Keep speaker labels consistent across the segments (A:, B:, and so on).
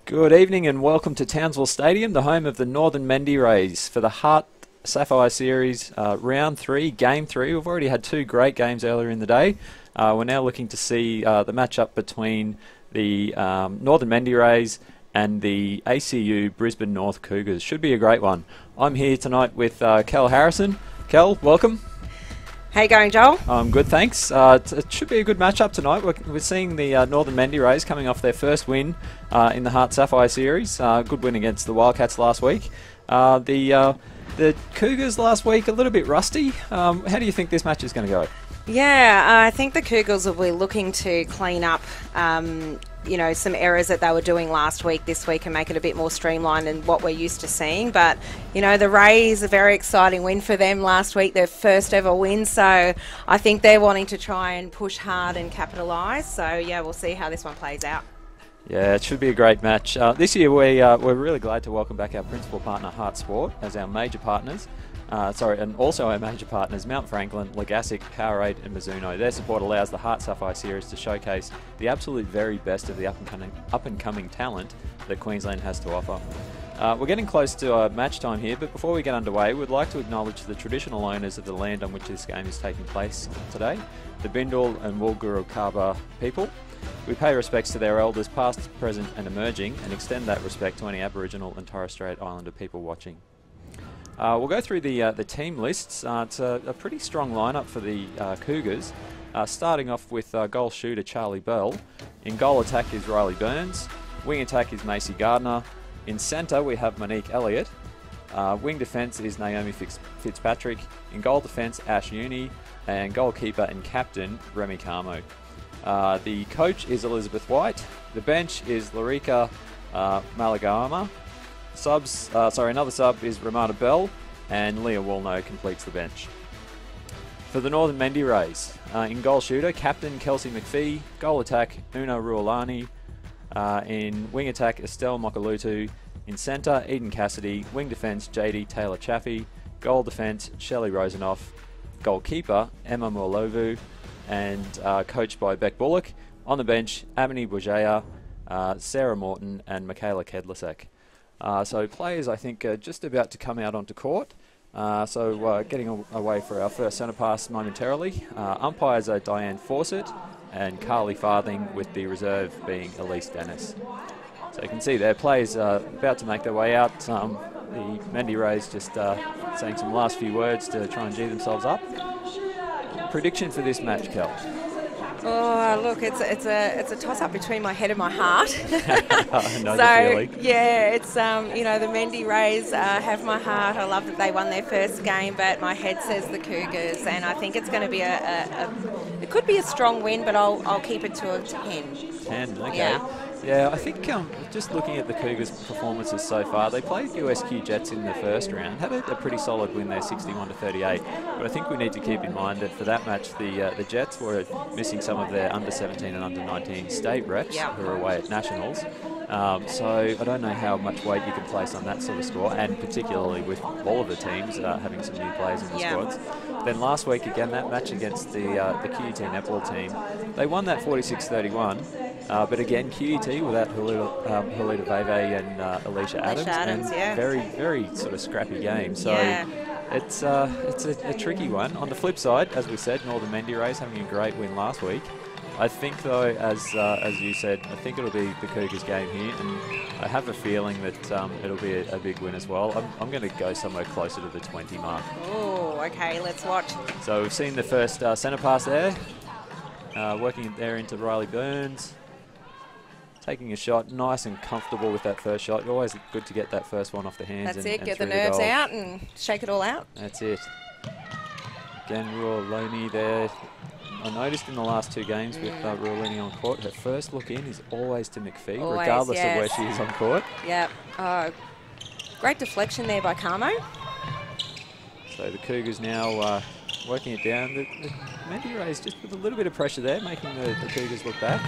A: Good evening and welcome to Townsville Stadium, the home of the Northern Mendi Rays for the HART Sapphire Series Round 3, Game 3. We've already had two great games earlier in the day. We're now looking to see the matchup between the Northern Mendi Rays and the ACU Brisbane North Cougars. Should be a great one. I'm here tonight with Kel Harrison. Kel, welcome.
B: How you going, Joel?
A: Good, thanks. It should be a good matchup tonight. We're seeing the Northern Mendi Rays coming off their first win in the HART Sapphire Series. Good win against the Wildcats last week. The Cougars last week, a little bit rusty. How do you think this match is going to go?
B: Yeah, I think the Cougars will be looking to clean up, some errors that they were doing last week, this week, and make it a bit more streamlined than what we're used to seeing. But, the Rays, a very exciting win for them last week, their first ever win. So I think they're wanting to try and push hard and capitalise. So, yeah, we'll see how this one plays out.
A: Yeah, it should be a great match. This year we're really glad to welcome back our principal partner, HART Sport, as our major partners. And also our major partners, Mount Franklin, Legassic, Powerade and Mizuno. Their support allows the HART Sapphire Series to showcase the absolute very best of the up-and-coming talent that Queensland has to offer. We're getting close to match time here, but before we get underway, we'd like to acknowledge the traditional owners of the land on which this game is taking place today, the Bindal and Woolgooroo Kaba people. We pay respects to their elders past, present and emerging, and extend that respect to any Aboriginal and Torres Strait Islander people watching. We'll go through the team lists. It's a pretty strong lineup for the Cougars, starting off with goal shooter Charlie Bell. In goal attack is Riley Burns. Wing attack is Macy Gardner. In centre we have Monique Elliott. Wing defence is Naomi Fitzpatrick. In goal defence, Ash Uni. And goalkeeper and captain, Remy Carmo. The coach is Elizabeth White. The bench is Larika Malagama. Another sub is Ramada Bell, and Leah Woolno completes the bench. For the Northern Mendi Rays, in goal shooter, captain Kelsey McPhee. Goal attack, Una Ruolani. In wing attack, Estelle Mokalutu. In centre, Eden Cassidy. Wing defence, JD Taylor Chaffee. Goal defence, Shelley Rosenoff. Goalkeeper, Emma Morlovu. And coached by Beck Bullock. On the bench, Amini Bujaya, Sarah Morton and Michaela Kedlasek. So players, I think, are just about to come out onto court. Getting away for our first centre pass momentarily. Umpires are Diane Fawcett and Carly Farthing, with the reserve being Elise Dennis. So you can see their players are about to make their way out. The Mendi Rays just saying some last few words to try and G themselves up. Prediction for this match, Kel?
B: Oh, look, it's a toss-up between my head and my heart.
A: I know the feeling.
B: Yeah, it's, the Mendi Rays have my heart. I love that they won their first game, but my head says the Cougars, and I think it's going to be it could be a strong win, but I'll keep it to a 10.
A: 10, okay.
B: Yeah.
A: Yeah, I think just looking at the Cougars' performances so far, they played USQ Jets in the first round, had a pretty solid win there, 61-38. But I think we need to keep in mind that for that match, the Jets were missing some of their under-17 and under-19 state reps who are away at nationals. So I don't know how much weight you can place on that sort of score, and particularly with all of the teams having some new players in the squads. Then last week, again, that match against the QUT netball team, they won that 46-31. But again, QUT without Helita Veve and Alicia Adams, and very, very sort of scrappy game. So it's a tricky one. On the flip side, as we said, Northern Mendi Rays having a great win last week. I think, though, as you said, I think it'll be the Cougars' game here, and I have a feeling that it'll be a big win as well. I'm going to go somewhere closer to the 20 mark.
B: Oh, okay, let's watch.
A: So we've seen the first centre pass there, working it there into Riley Burns. Taking a shot, nice and comfortable with that first shot. Always good to get that first one off the hands.
B: That's it, get the nerves out and shake it all out.
A: That's it. Again, Ruolani there. I noticed in the last two games with Ruolani on court, her first look in is always to McPhee, regardless of where she is on court.
B: Yep. Great deflection there by Carmo.
A: So the Cougars now working it down. The Mendi Rays just with a little bit of pressure there, making the Cougars look back.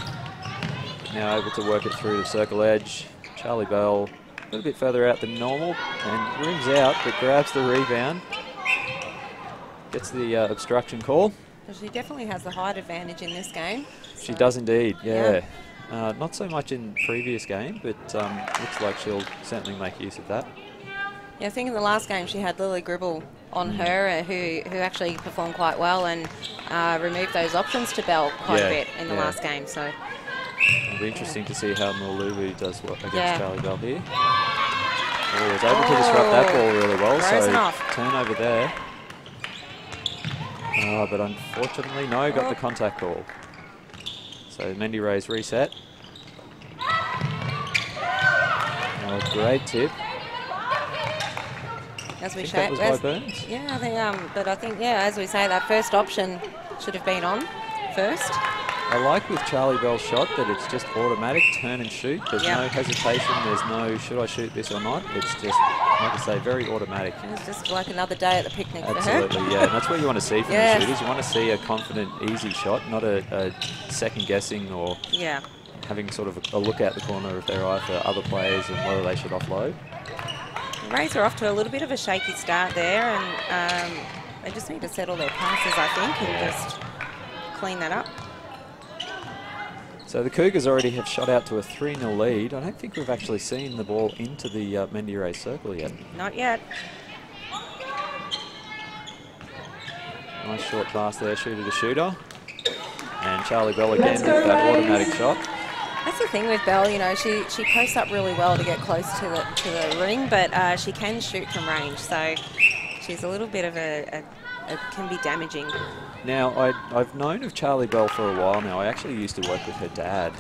A: Now able to work it through the circle edge. Charlie Bell a little bit further out than normal and rims out, but grabs the rebound. Gets the obstruction call.
B: She definitely has the height advantage in this game.
A: She does indeed, yeah. Not so much in previous game, but looks like she'll certainly make use of that.
B: Yeah, I think in the last game she had Lily Gribble on her, who actually performed quite well and removed those options to Bell quite a bit in the last game. So
A: it'll be interesting to see how Malulu does against Charlie Bell here. Oh, was able to disrupt that ball really well, so turnover there. But unfortunately, no, got the contact ball. So Mendi Ray's reset. Oh, great tip.
B: As we
A: say, that was by Burns.
B: Yeah, I think. But I think, as we say, that first option should have been on first.
A: I like with Charlie Bell's shot that it's just automatic, turn and shoot. There's no hesitation. There's no should I shoot this or not. It's just, like I say, very automatic.
B: It's just like another day at the picnic for her.
A: Absolutely, yeah. And that's what you want to see from the shooters. You want to see a confident, easy shot, not a second guessing or having sort of a look out the corner of their eye for other players and whether they should offload.
B: The Rays are off to a little bit of a shaky start there, and they just need to settle their passes, I think, and just clean that up.
A: So the Cougars already have shot out to a 3-0 lead. I don't think we've actually seen the ball into the Mendi Ray circle yet.
B: Not yet.
A: Nice short pass there, shooter to shooter. And Charlie Bell again with that automatic shot.
B: That's the thing with Bell, you know, she posts up really well to get close to the ring, but she can shoot from range, so she's a little bit of it can be damaging.
A: Now, I've known of Charlie Bell for a while now. I actually used to work with her dad,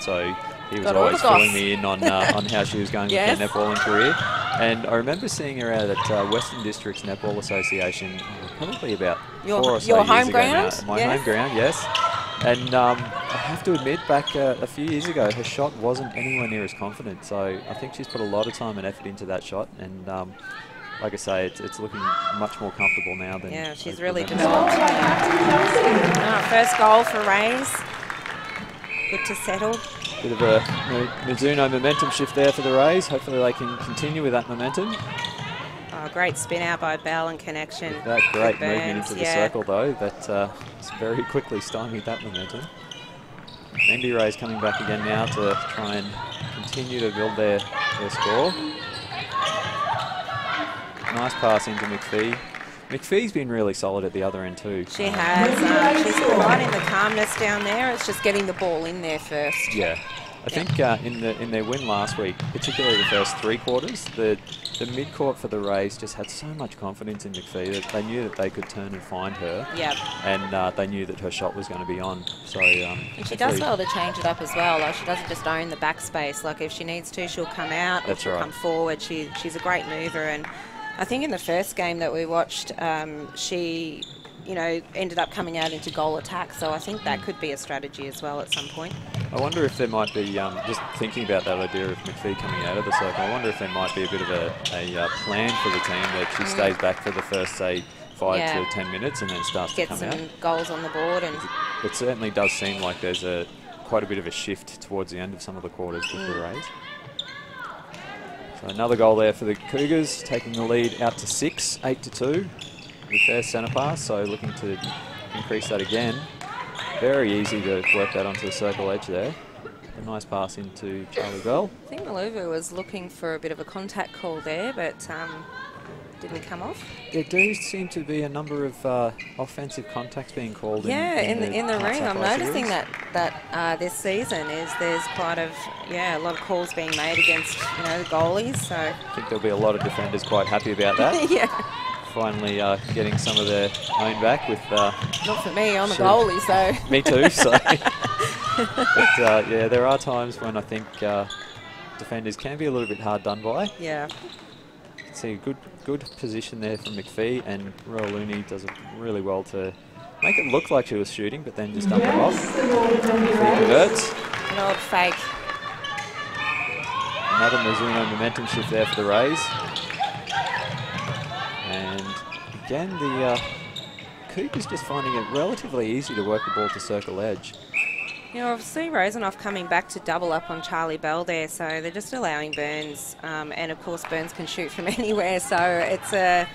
A: so he was always filling me in on how she was going with her netballing career. And I remember seeing her out at Western Districts Netball Association probably about 4 or so years ago now. My home ground, yes. And I have to admit, back a few years ago, her shot wasn't anywhere near as confident. So I think she's put a lot of time and effort into that shot. And like I say, it's looking much more comfortable now than...
B: Yeah, she's really developed. First goal for Rays. Good to settle.
A: Bit of a Mizuno momentum shift there for the Rays. Hopefully they can continue with that momentum.
B: Oh, great spin out by Bell and connection.
A: That great movement into the circle, though. That very quickly stymied that momentum. Mendi Rays coming back again now to try and continue to build their score. Nice pass into McPhee. McPhee's been really solid at the other end too.
B: She has. She's providing the calmness down there. It's just getting the ball in there first.
A: Yeah. I think in their win last week, particularly the first 3 quarters, the mid-court for the Rays just had so much confidence in McPhee that they knew that they could turn and find her.
B: Yep.
A: And they knew that her shot was going to be on. So
B: and she does well to change it up as well. Like, she doesn't just own the backspace. Like, if she needs to, she'll come out or she'll come forward. She's a great mover. And I think in the first game that we watched, she, you know, ended up coming out into goal attack. So I think that could be a strategy as well at some point.
A: I wonder if there might be, just thinking about that idea of McPhee coming out of the circle, I wonder if there might be a bit of a plan for the team that she stays back for the first, say, 5 to 10 minutes and then starts to come out.
B: Get some goals on the board. And
A: it certainly does seem like there's quite a bit of a shift towards the end of some of the quarters with the Rays. So another goal there for the Cougars, taking the lead out to 6, 8-2 with their centre pass, so looking to increase that again. Very easy to work that onto the circle edge there. A nice pass into Charlie Bell.
B: I think Maluvu was looking for a bit of a contact call there, but didn't come off.
A: There do seem to be a number of offensive contacts being called
B: in the ring. I'm noticing that this season there's quite a lot of calls being made against the goalies. So
A: I think there'll be a lot of defenders quite happy about that.
B: Yeah.
A: Finally getting some of their own back with...
B: Not for me, I'm a goalie, so...
A: Me too, so... But, yeah, there are times when I think defenders can be a little bit hard done by.
B: Yeah.
A: See, good position there from McPhee, and Royal Looney does it really well to make it look like she was shooting, but then just dump it off. McPhee converts.
B: An old fake.
A: Another Mizuno momentum shift there for the Rays. And again, the Cougars just finding it relatively easy to work the ball to circle edge.
B: Obviously Rosenoff coming back to double up on Charlie Bell there, so they're just allowing Burns, and of course Burns can shoot from anywhere, so it's a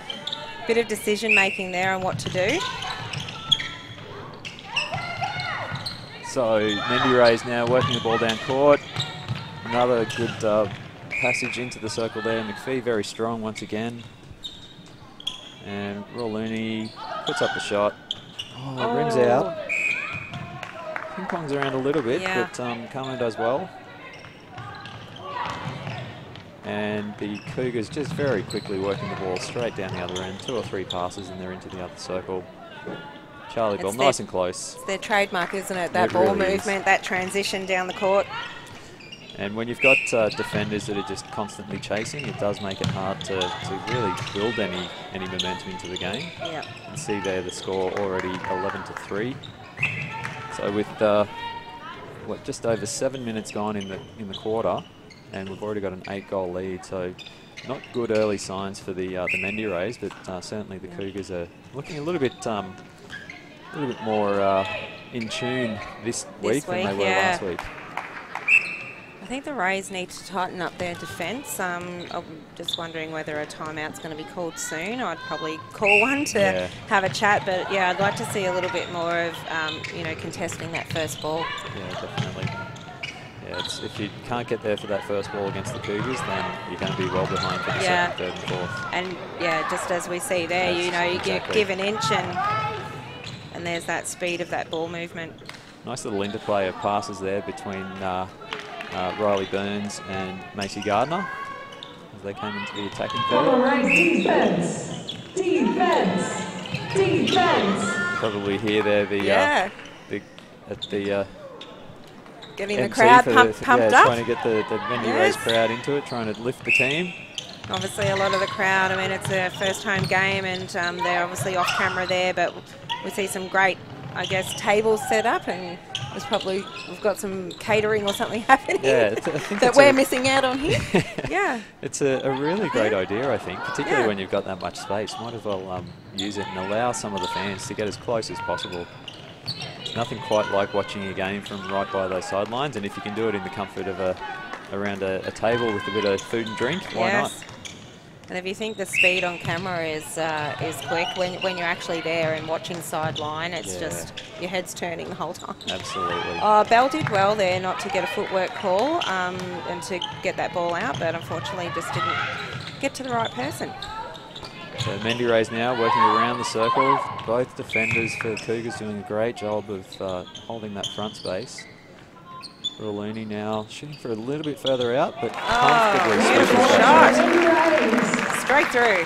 B: bit of decision making there on what to do.
A: So Mendi Rays now working the ball down court. Another good passage into the circle there. McPhee very strong once again. And Looney puts up the shot. Oh, rims out. Ping-pongs around a little bit, but Carmen does well. And the Cougars just very quickly working the ball straight down the other end. 2 or 3 passes and they're into the other circle. Charlie Bell, nice and close.
B: It's their trademark, isn't it? That ball movement, that transition down the court.
A: And when you've got defenders that are just constantly chasing, it does make it hard to really build any momentum into the game.
B: Yeah.
A: You can see there the score already 11-3. So with what, just over 7 minutes gone in the quarter, and we've already got an 8-goal lead. So not good early signs for the Mendi Rays, but certainly the Cougars are looking a little bit more in tune this week than they were last week.
B: I think the Rays need to tighten up their defence. I'm just wondering whether a timeout's going to be called soon. I'd probably call one to have a chat, but yeah, I'd like to see a little bit more of contesting that first ball.
A: Yeah, definitely. Yeah, if you can't get there for that first ball against the Cougars, then you're going to be well behind for the second, third, and fourth.
B: And yeah, just as we see there, you give an inch and there's that speed of that ball movement.
A: Nice little interplay of passes there between Riley Burns and Macy Gardner as they came into the attacking third. Defense. Probably hear there
B: getting
A: MC
B: the crowd pumped up.
A: Trying to get the Mendi Rays crowd into it, trying to lift the team.
B: Obviously a lot of the crowd, I mean, it's their first home game and they're obviously off camera there, but we see some great, I guess, tables set up, and we've got some catering or something happening that we're missing out on here. Yeah. It's
A: a really great idea, I think, particularly when you've got that much space. Might as well use it and allow some of the fans to get as close as possible. There's nothing quite like watching a game from right by those sidelines, and if you can do it in the comfort of around a table with a bit of food and drink, why not?
B: And if you think the speed on camera is quick, when you're actually there and watching sideline, it's just your head's turning the whole time.
A: Absolutely.
B: Bell did well there not to get a footwork call and to get that ball out, but unfortunately just didn't get to the right person.
A: So Mendi Rays now working around the circle. Both defenders for the Cougars doing a great job of holding that front space. Looney now shooting for a little bit further out, but comfortably
B: beautiful shot. Straight through.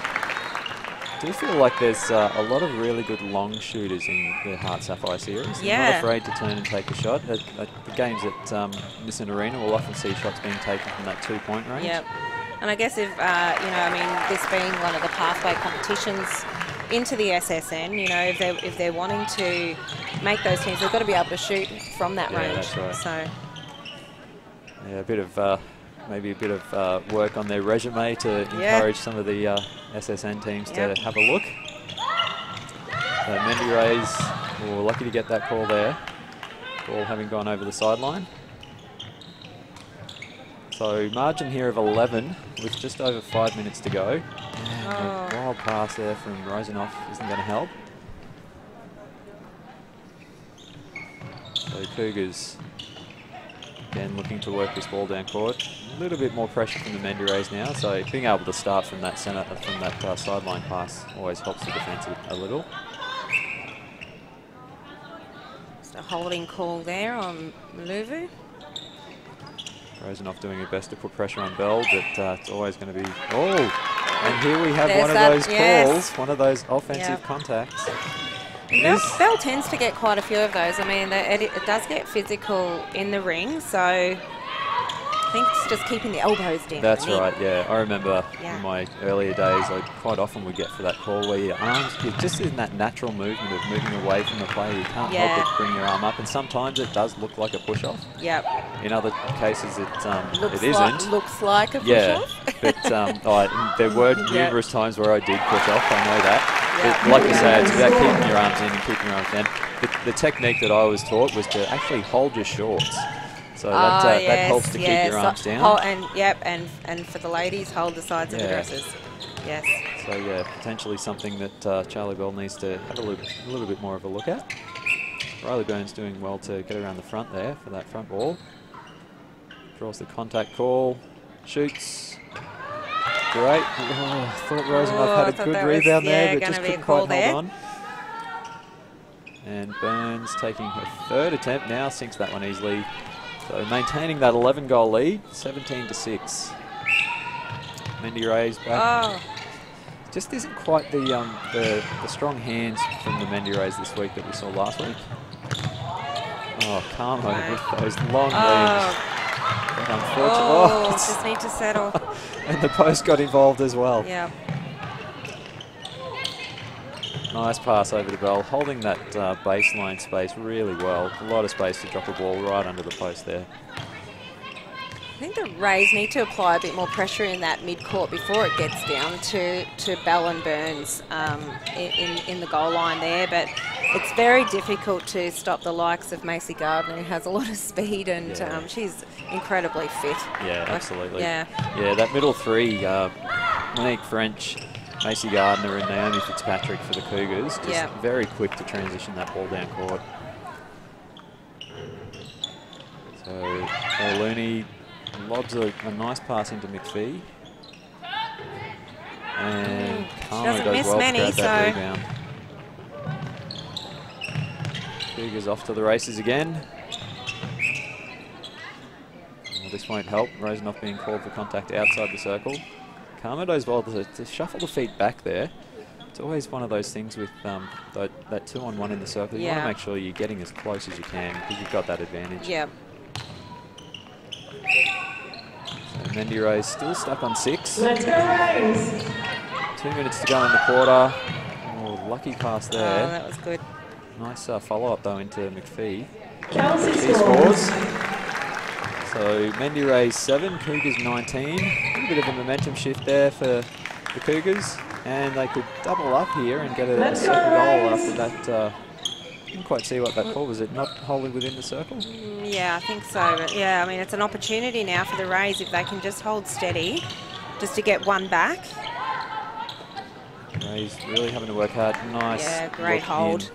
A: Do you feel like there's a lot of really good long shooters in the HART Sapphire series? They're not afraid to turn and take a shot. At the games at Nissan Arena, we'll often see shots being taken from that 2-point range.
B: Yep. And I guess if, this being one of the pathway competitions into the SSN, if they're wanting to make those teams, they've got to be able to shoot from that range.
A: That's right.
B: So.
A: Yeah, a bit of maybe a bit of work on their resume to encourage some of the SSN teams to have a look. So Mendi Rays were lucky to get that call there. Ball having gone over the sideline. So margin here of 11 with just over 5 minutes to go. A wild pass there from Rosenoff isn't going to help. So Cougars again looking to work this ball down court. A little bit more pressure from the Mendi Rays now, so being able to start from that sideline pass always helps the defence a little.
B: Just a holding call there on Maluvu.
A: Rosenoff doing her best to put pressure on Bell, but it's always going to be... Oh! And here we have one of those calls, one of those offensive contacts.
B: Bell tends to get quite a few of those. I mean, it does get physical in the ring, so I think it's just keeping the elbows down.
A: That's right, yeah. I remember in my earlier days, I quite often would get for that call where your arms, you're just in that natural movement of moving away from the player. You can't help but bring your arm up, and sometimes it does look like a push-off.
B: Yep.
A: In other cases, it isn't.
B: Looks like a push-off.
A: But there were numerous times where I did push off, I know that. But like you say, it's about keeping your arms in and keeping your arms down. The technique that I was taught was to actually hold your shorts. So that helps to keep your arms down.
B: And for the ladies, hold the sides of the dresses. Yes.
A: So potentially something that Charlie Bell needs to have a little bit more of a look at. Riley Burns doing well to get around the front there for that front ball. Draws the contact call. Shoots. Great. Oh, I thought Rosenhoff had a good rebound there, but just couldn't quite hold on. And Burns taking her third attempt now, sinks that one easily. So maintaining that 11-goal lead, 17-6. Mendi Rays back.
B: Oh.
A: Just isn't quite the strong hands from the Mendi Rays this week that we saw last week. Oh, Carmo with those long limbs.
B: Oh, just need to settle.
A: And the post got involved as well.
B: Yeah.
A: Nice pass over to Bell, holding that baseline space really well. A lot of space to drop a ball right under the post there.
B: I think the Rays need to apply a bit more pressure in that mid-court before it gets down to Bell and Burns in the goal line there. But it's very difficult to stop the likes of Macy Gardner, who has a lot of speed, and she's incredibly fit.
A: Yeah, absolutely.
B: Yeah.
A: Yeah, that middle three, Monique French, Macy Gardner and Naomi Fitzpatrick for the Cougars, just very quick to transition that ball down court. So Looney lobs a nice pass into McPhee. And Carmo does well to grab that rebound. Cougars off to the races again. Well, this won't help. Rosenhoff being called for contact outside the circle. Carmo does well to shuffle the feet back there. It's always one of those things with that 2-on-1 in the circle. You want to make sure you're getting as close as you can because you've got that advantage.
B: Yeah.
A: So Mendi Rays still stuck on 6.
C: Let's go Rays.
A: 2 minutes to go in the quarter. Oh, lucky pass there.
B: Oh, that was good.
A: Nice follow-up though into McPhee.
C: Kelsey
A: He scores. So Mendi Rays 7, Cougars 19. A little bit of a momentum shift there for the Cougars, and they could double up here and get a second goal after that. Didn't quite see what that call was. It not wholly within the circle?
B: Yeah, I think so. But yeah, I mean, it's an opportunity now for the Rays if they can just hold steady, just to get one back.
A: Rays really having to work hard. Nice.
B: Yeah, great hold.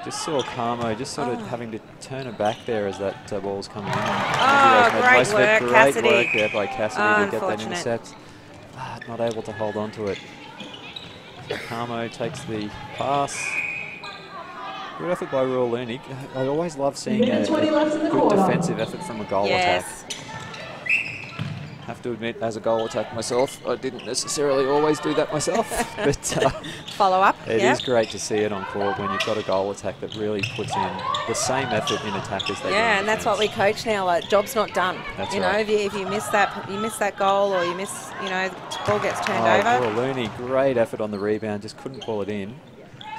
A: Just saw Carmo just sort of having to turn it back there as that ball's coming in.
B: Great work, Cassidy.
A: Great work there by Cassidy to get that
B: Unfortunate.
A: intercept. Not able to hold on to it. So Carmo takes the pass. Good effort by Ruel Looney. I always love seeing a good defensive effort from a goal attack. Have to admit, as a goal attack myself, I didn't necessarily always do that myself. But
B: follow up.
A: It is great to see it on court when you've got a goal attack that really puts in the same effort in attack as they do.
B: Yeah, and that's what we coach now. Like, job's not done.
A: That's
B: you know,
A: right.
B: if you miss that goal, or you miss, the ball gets turned over.
A: Ruel Looney, great effort on the rebound, just couldn't pull it in.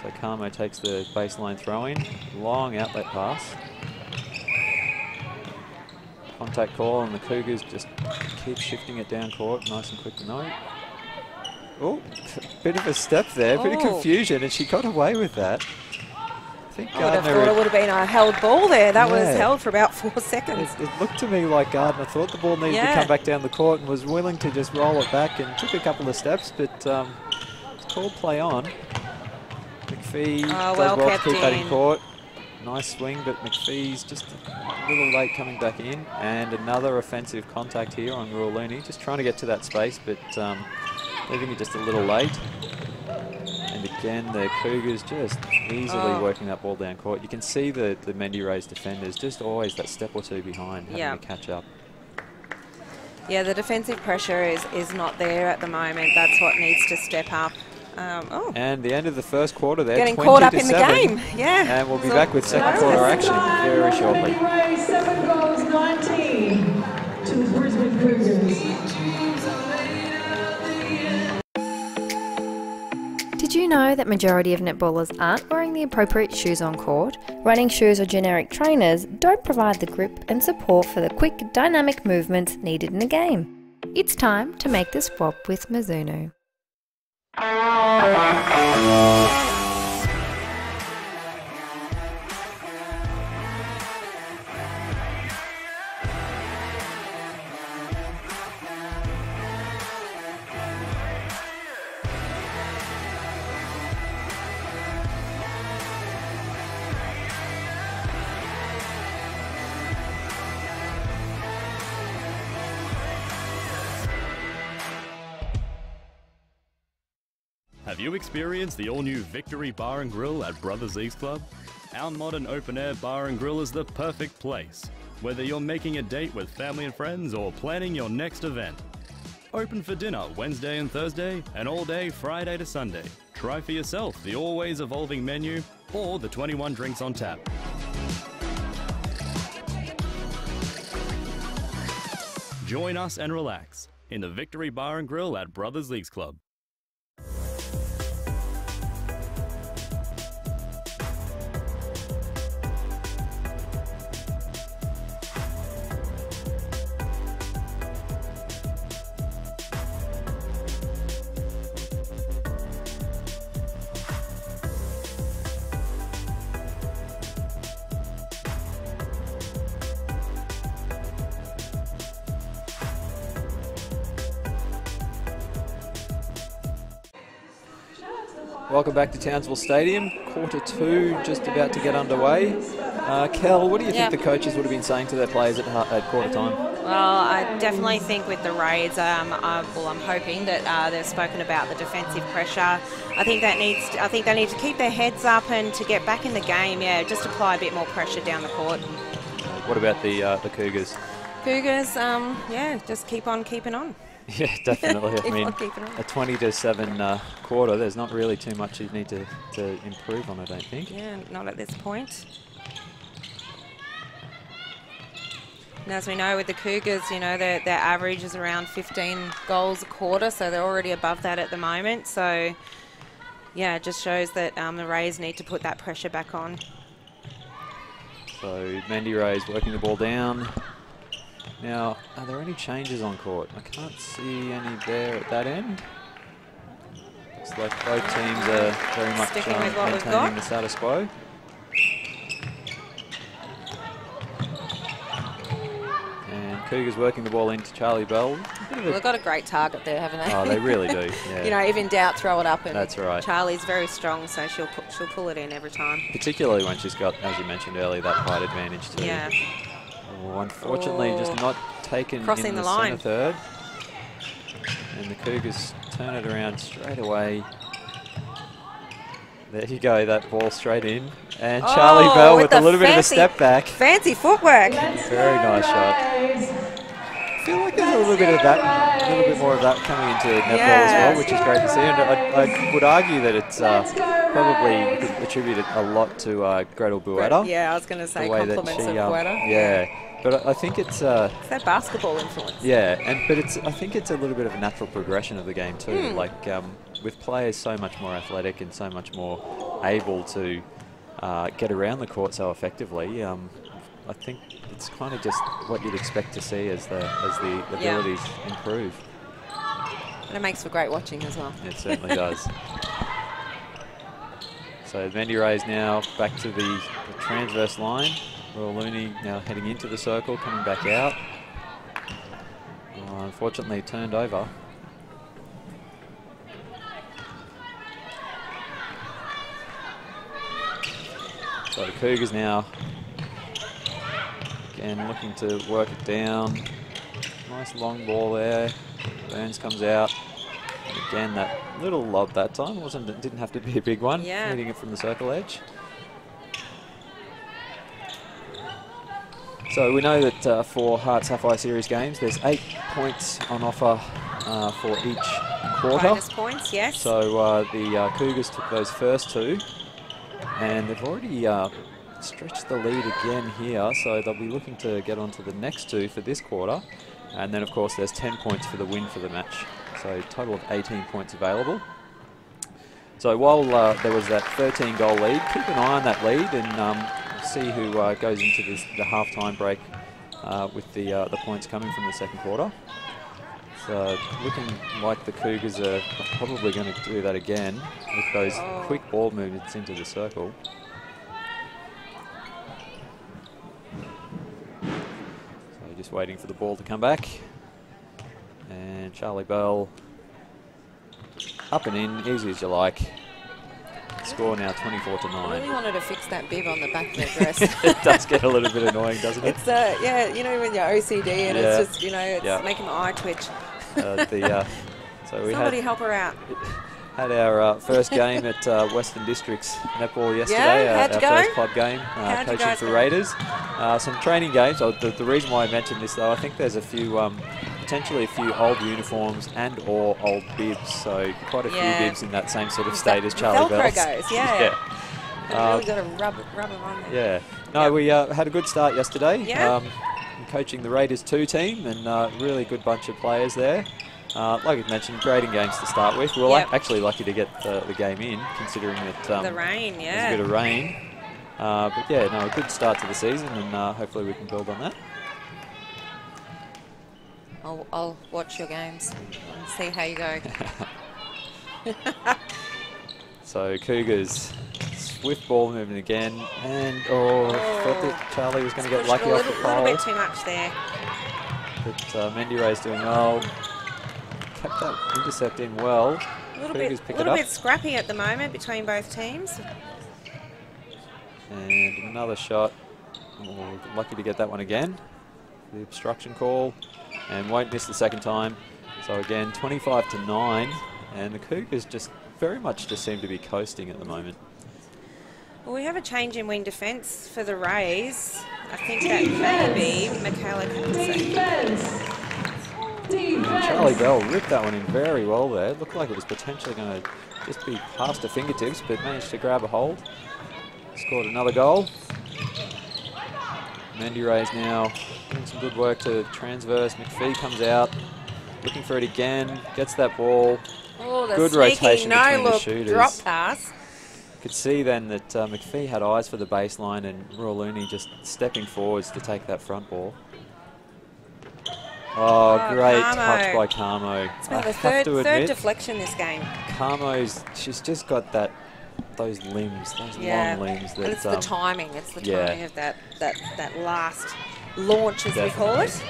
A: So Carmo takes the baseline throw-in, long outlet pass. Contact call, and the Cougars just keep shifting it down court, nice and quick to note. Oh, bit of a step there, bit of confusion, and she got away with that. I think
B: I would have thought it would have been a held ball there. That was held for about 4 seconds.
A: It looked to me like Gardner thought the ball needed to come back down the court and was willing to just roll it back, and took a couple of steps, but it's called play on. McPhee does well to keep that in court. Nice swing, but McPhee's just a little late coming back in. And another offensive contact here on Ruel Looney. Just trying to get to that space, but leaving it just a little late. And again, the Cougars just easily working that ball down court. You can see the Mendi Rays defenders just always that step or two behind, having to catch up.
B: Yeah, the defensive pressure is not there at the moment. That's what needs to step up.
A: And the end of the first quarter there.
B: Getting caught up in the game,
A: And we'll be back with second quarter action very shortly.
C: 7 goals, 19 to Brisbane Cougars.
D: Did you know that majority of netballers aren't wearing the appropriate shoes on court? Running shoes or generic trainers don't provide the grip and support for the quick, dynamic movements needed in a game. It's time to make the swap with Mizuno.
E: Have you experienced the all-new Victory Bar and Grill at Brothers East Club? Our modern open-air bar and grill is the perfect place, whether you're making a date with family and friends or planning your next event. Open for dinner Wednesday and Thursday, and all day Friday to Sunday. Try for yourself the always evolving menu or the 21 drinks on tap. Join us and relax in the Victory Bar and Grill at Brothers Leagues Club.
A: Welcome back to Townsville Stadium. Quarter 2 just about to get underway. Kel, what do you think the coaches would have been saying to their players at quarter time?
B: Well, I definitely think with the Rays, I'm hoping that they've spoken about the defensive pressure. I think they need to keep their heads up and to get back in the game. Yeah, just apply a bit more pressure down the court.
A: What about the Cougars?
B: Cougars, just keep on keeping on.
A: Yeah, definitely. I mean, a 20-7 quarter, there's not really too much you need to improve on, I don't think.
B: Yeah, not at this point. And as we know with the Cougars, you know, their average is around 15 goals a quarter, so they're already above that at the moment. So, yeah, it just shows that the Rays need to put that pressure back on.
A: So, Mendi Rays working the ball down. Now, are there any changes on court? I can't see any there at that end. Looks like both teams are very much maintaining the status quo. And Cougars working the ball into Charlie Bell.
B: Well, they've got a great target there, haven't they?
A: Oh, they really do. Yeah.
B: You know, if in doubt, throw it up. And
A: that's right.
B: Charlie's very strong, so she'll pull it in every time.
A: Particularly when she's got, as you mentioned earlier, that height advantage too.
B: Yeah.
A: Oh, unfortunately, just not taken
B: crossing
A: in the
B: line.
A: centre third. And the Cougars turn it around straight away. There you go, that ball straight in. And Charlie Bell with a little bit of a step back.
B: Fancy footwork.
A: Very nice shot. I feel like there's a little bit more of that coming into netball as well, which is great to see. And I would argue that it's probably attributed a lot to Gretel Bueta.
B: Yeah, I was going to say compliments of Bueta.
A: Yeah. But I think it's
B: that basketball influence.
A: Yeah, I think it's a little bit of a natural progression of the game too. Like with players so much more athletic and so much more able to get around the court so effectively, I think it's kind of just what you'd expect to see as the abilities improve.
B: And it makes for great watching as well.
A: It certainly does. So Mendi Rays now back to the transverse line. Royal Looney now heading into the circle, coming back out. Unfortunately turned over. So the Cougars now again looking to work it down. Nice long ball there. Burns comes out. And again, that little lob that time didn't have to be a big one.
B: Yeah.
A: Hitting it from the circle edge. So we know that for HART Sapphire Series games, there's 8 points on offer for each quarter.
B: Bonus points, yes.
A: So the Cougars took those first 2, and they've already stretched the lead again here. So they'll be looking to get on to the next 2 for this quarter, and then of course there's 10 points for the win for the match. So a total of 18 points available. So while there was that 13-goal lead, keep an eye on that lead and see who goes into the half-time break with the points coming from the second quarter. So looking like the Cougars are probably going to do that again with those quick ball movements into the circle. So just waiting for the ball to come back. And Charlie Bell up and in, easy as you like. Score now 24-9.
B: I really wanted to fix that bib on the back of their dress.
A: It does get a little bit annoying, doesn't it?
B: It's yeah, you know when you're OCD and it's just, you know, it's making my eye twitch.
A: So we
B: Somebody help her out.
A: Had our first game at Western Districts netball yesterday.
B: Yeah, how'd you
A: our
B: go?
A: first club game,
B: How'd you
A: coaching
B: guys
A: for
B: go?
A: Raiders. Some training games. The reason why I mentioned this, though, I think there's a few, potentially a few old uniforms and or old bibs. So quite a few bibs in that same sort of state as Charlie
B: Velcro
A: Bell's.
B: goes, yeah.
A: Yeah.
B: Really got to rub them on there.
A: Yeah. No, we had a good start yesterday.
B: Yeah.
A: Coaching the Raiders 2 team, and really good bunch of players there. Like I mentioned, grading games to start with. We were actually lucky to get the game in, considering that
B: The rain,
A: there's
B: yeah.
A: a bit of rain. But yeah, no, a good start to the season, and hopefully we can build on that.
B: I'll watch your games and see how you go.
A: So Cougars, swift ball movement again, and thought that Charlie was going to get lucky off the pole.
B: A little bit too much there.
A: But Mendi Ray's doing well. Kept that intercept in well.
B: A little
A: Cougars pick it
B: little
A: up.
B: bit scrappy at the moment between both teams.
A: And another shot. Oh, lucky to get that one again. The obstruction call, and won't miss the second time. So again, 25-9, and the Cougars just very much just seem to be coasting at the moment.
B: Well, we have a change in wing defence for the Rays. I think that may be Michaela Kennedy.
A: And Charlie Bell ripped that one in very well there. It looked like it was potentially going to just be past her fingertips, but managed to grab a hold. Scored another goal. Mendi Rays now doing some good work to transverse. McPhee comes out, looking for it again, gets that ball.
B: Oh, the
A: Good
B: sneaky
A: rotation between the
B: no-look
A: shooters.
B: drop pass.
A: Could see then that McPhee had eyes for the baseline, and Rualuni just stepping forwards to take that front ball. Oh, great
B: Carmo.
A: touch by Carmo.
B: It's about the
A: have to
B: third
A: admit,
B: deflection this game.
A: she's just got those limbs, those
B: Yeah,
A: long limbs. That,
B: and it's the timing. It's the
A: yeah.
B: timing of that last launch, as we call it.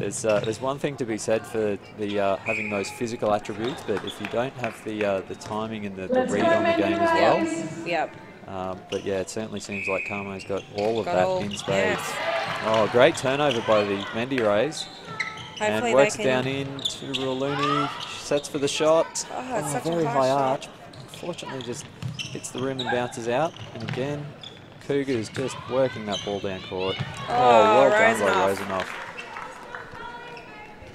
A: There's one thing to be said for the having those physical attributes, but if you don't have the timing and the read on the game as well.
B: Yep.
A: But yeah, it certainly seems like Carmo's got all of
B: Got
A: that
B: all,
A: in spades.
B: yes.
A: Oh, great turnover by the Mendi Rays.
B: Hopefully
A: And works
B: they can.
A: down in to Rualuni, sets for the shot.
B: Oh, it's such a
A: very
B: high
A: high
B: shot.
A: arch. Unfortunately, just hits the rim and bounces out. And again, Cougars just working that ball down court. Well done by Rosenoff.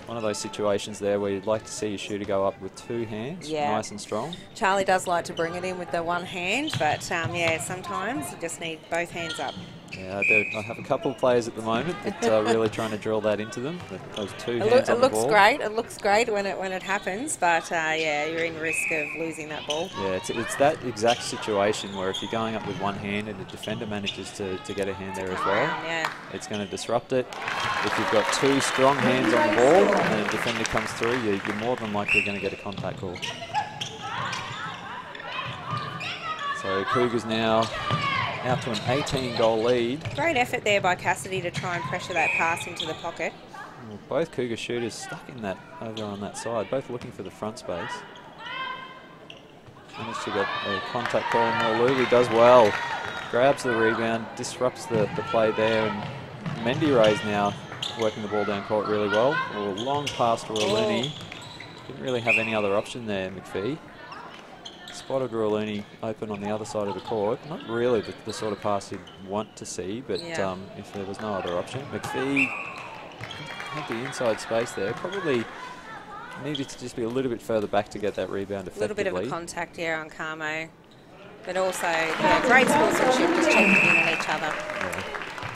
A: One of those situations there where you'd like to see your shooter go up with two hands, nice and strong.
B: Charlie does like to bring it in with the one hand, but yeah, sometimes you just need both hands up.
A: Yeah, I have a couple of players at the moment that are really trying to drill that into them. Those two hands on the ball.
B: It looks great when it happens, but yeah, you're in risk of losing that ball.
A: Yeah, it's that exact situation where if you're going up with one hand and the defender manages to get a hand there as well, it's going to disrupt it. If you've got two strong hands on the ball and a defender comes through, you're more than likely going to get a contact call. So Cougars now out to an 18-goal lead.
B: Great effort there by Cassidy to try and pressure that pass into the pocket.
A: Well, both Cougar shooters stuck in that over on that side, both looking for the front space. Managed to get a contact call, and Morlulu does well. Grabs the rebound, disrupts the play there, and Mendi Ray's now working the ball down court really well. A long pass to Rualuni. Didn't really have any other option there, McPhee. Spotted Rualuni open on the other side of the court. Not really the sort of pass you'd want to see, but if there was no other option. McPhee had the inside space there. Probably needed to just be a little bit further back to get that rebound effectively.
B: A little bit of a contact here on Carmo. But also, great sportsmanship, just checking in on each other.
A: Yeah.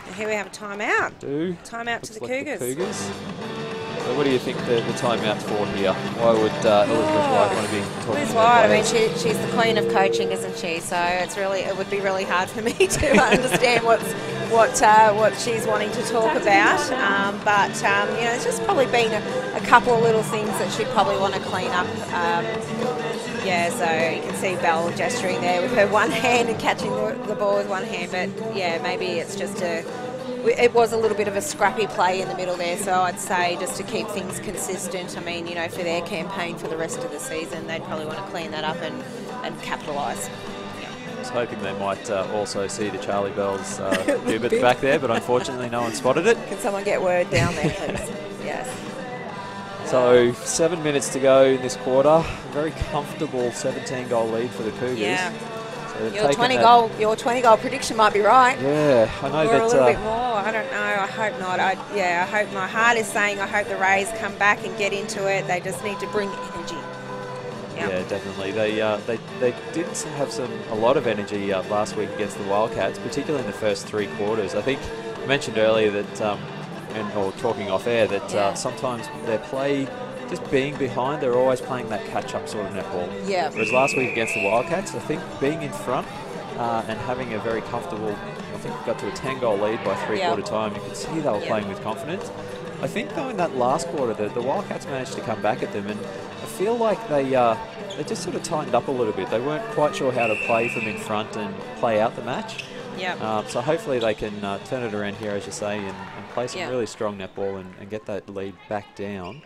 B: And here we have a timeout. Timeout to the Cougars.
A: So what do you think the timeout's for here? Why would Elizabeth White want to be talking
B: Liz
A: to
B: White, I
A: the
B: mean,
A: players?
B: she's the queen of coaching, isn't she? So it would be really hard for me to understand what she's wanting to talk about. But there's just probably been a couple of little things that she'd probably want to clean up. So you can see Belle gesturing there with her one hand and catching the ball with one hand. But yeah, maybe it's just it was a little bit of a scrappy play in the middle there, so I'd say just to keep things consistent. I mean, for their campaign for the rest of the season, they'd probably want to clean that up and capitalise.
A: I was hoping they might also see the Charlie Bell's bib at the back there, but unfortunately no one spotted it.
B: Can someone get word down there, please? Yes.
A: So 7 minutes to go in this quarter. A very comfortable 17-goal lead for the Cougars.
B: Yeah.
A: So they've
B: Your
A: taken
B: 20 goal prediction might be right.
A: Yeah, I know
B: Or
A: that.
B: a little bit more. I don't know. I hope not. I hope my heart is saying I hope the Rays come back and get into it. They just need to bring energy. Yep.
A: Yeah, definitely. They did have a lot of energy last week against the Wildcats, particularly in the first 3 quarters. I think I mentioned earlier that, or talking off air, that sometimes their play, just being behind, they're always playing that catch-up sort of netball.
B: Yeah.
A: Whereas last week against the Wildcats, I think being in front and having a very comfortable, I think we got to a 10-goal lead by three-quarter time. You could see they were playing with confidence. I think though in that last quarter, the Wildcats managed to come back at them, and I feel like they just sort of tightened up a little bit. They weren't quite sure how to play from in front and play out the match.
B: Yeah.
A: So hopefully they can turn it around here, as you say, and play some really strong netball and get that lead back down.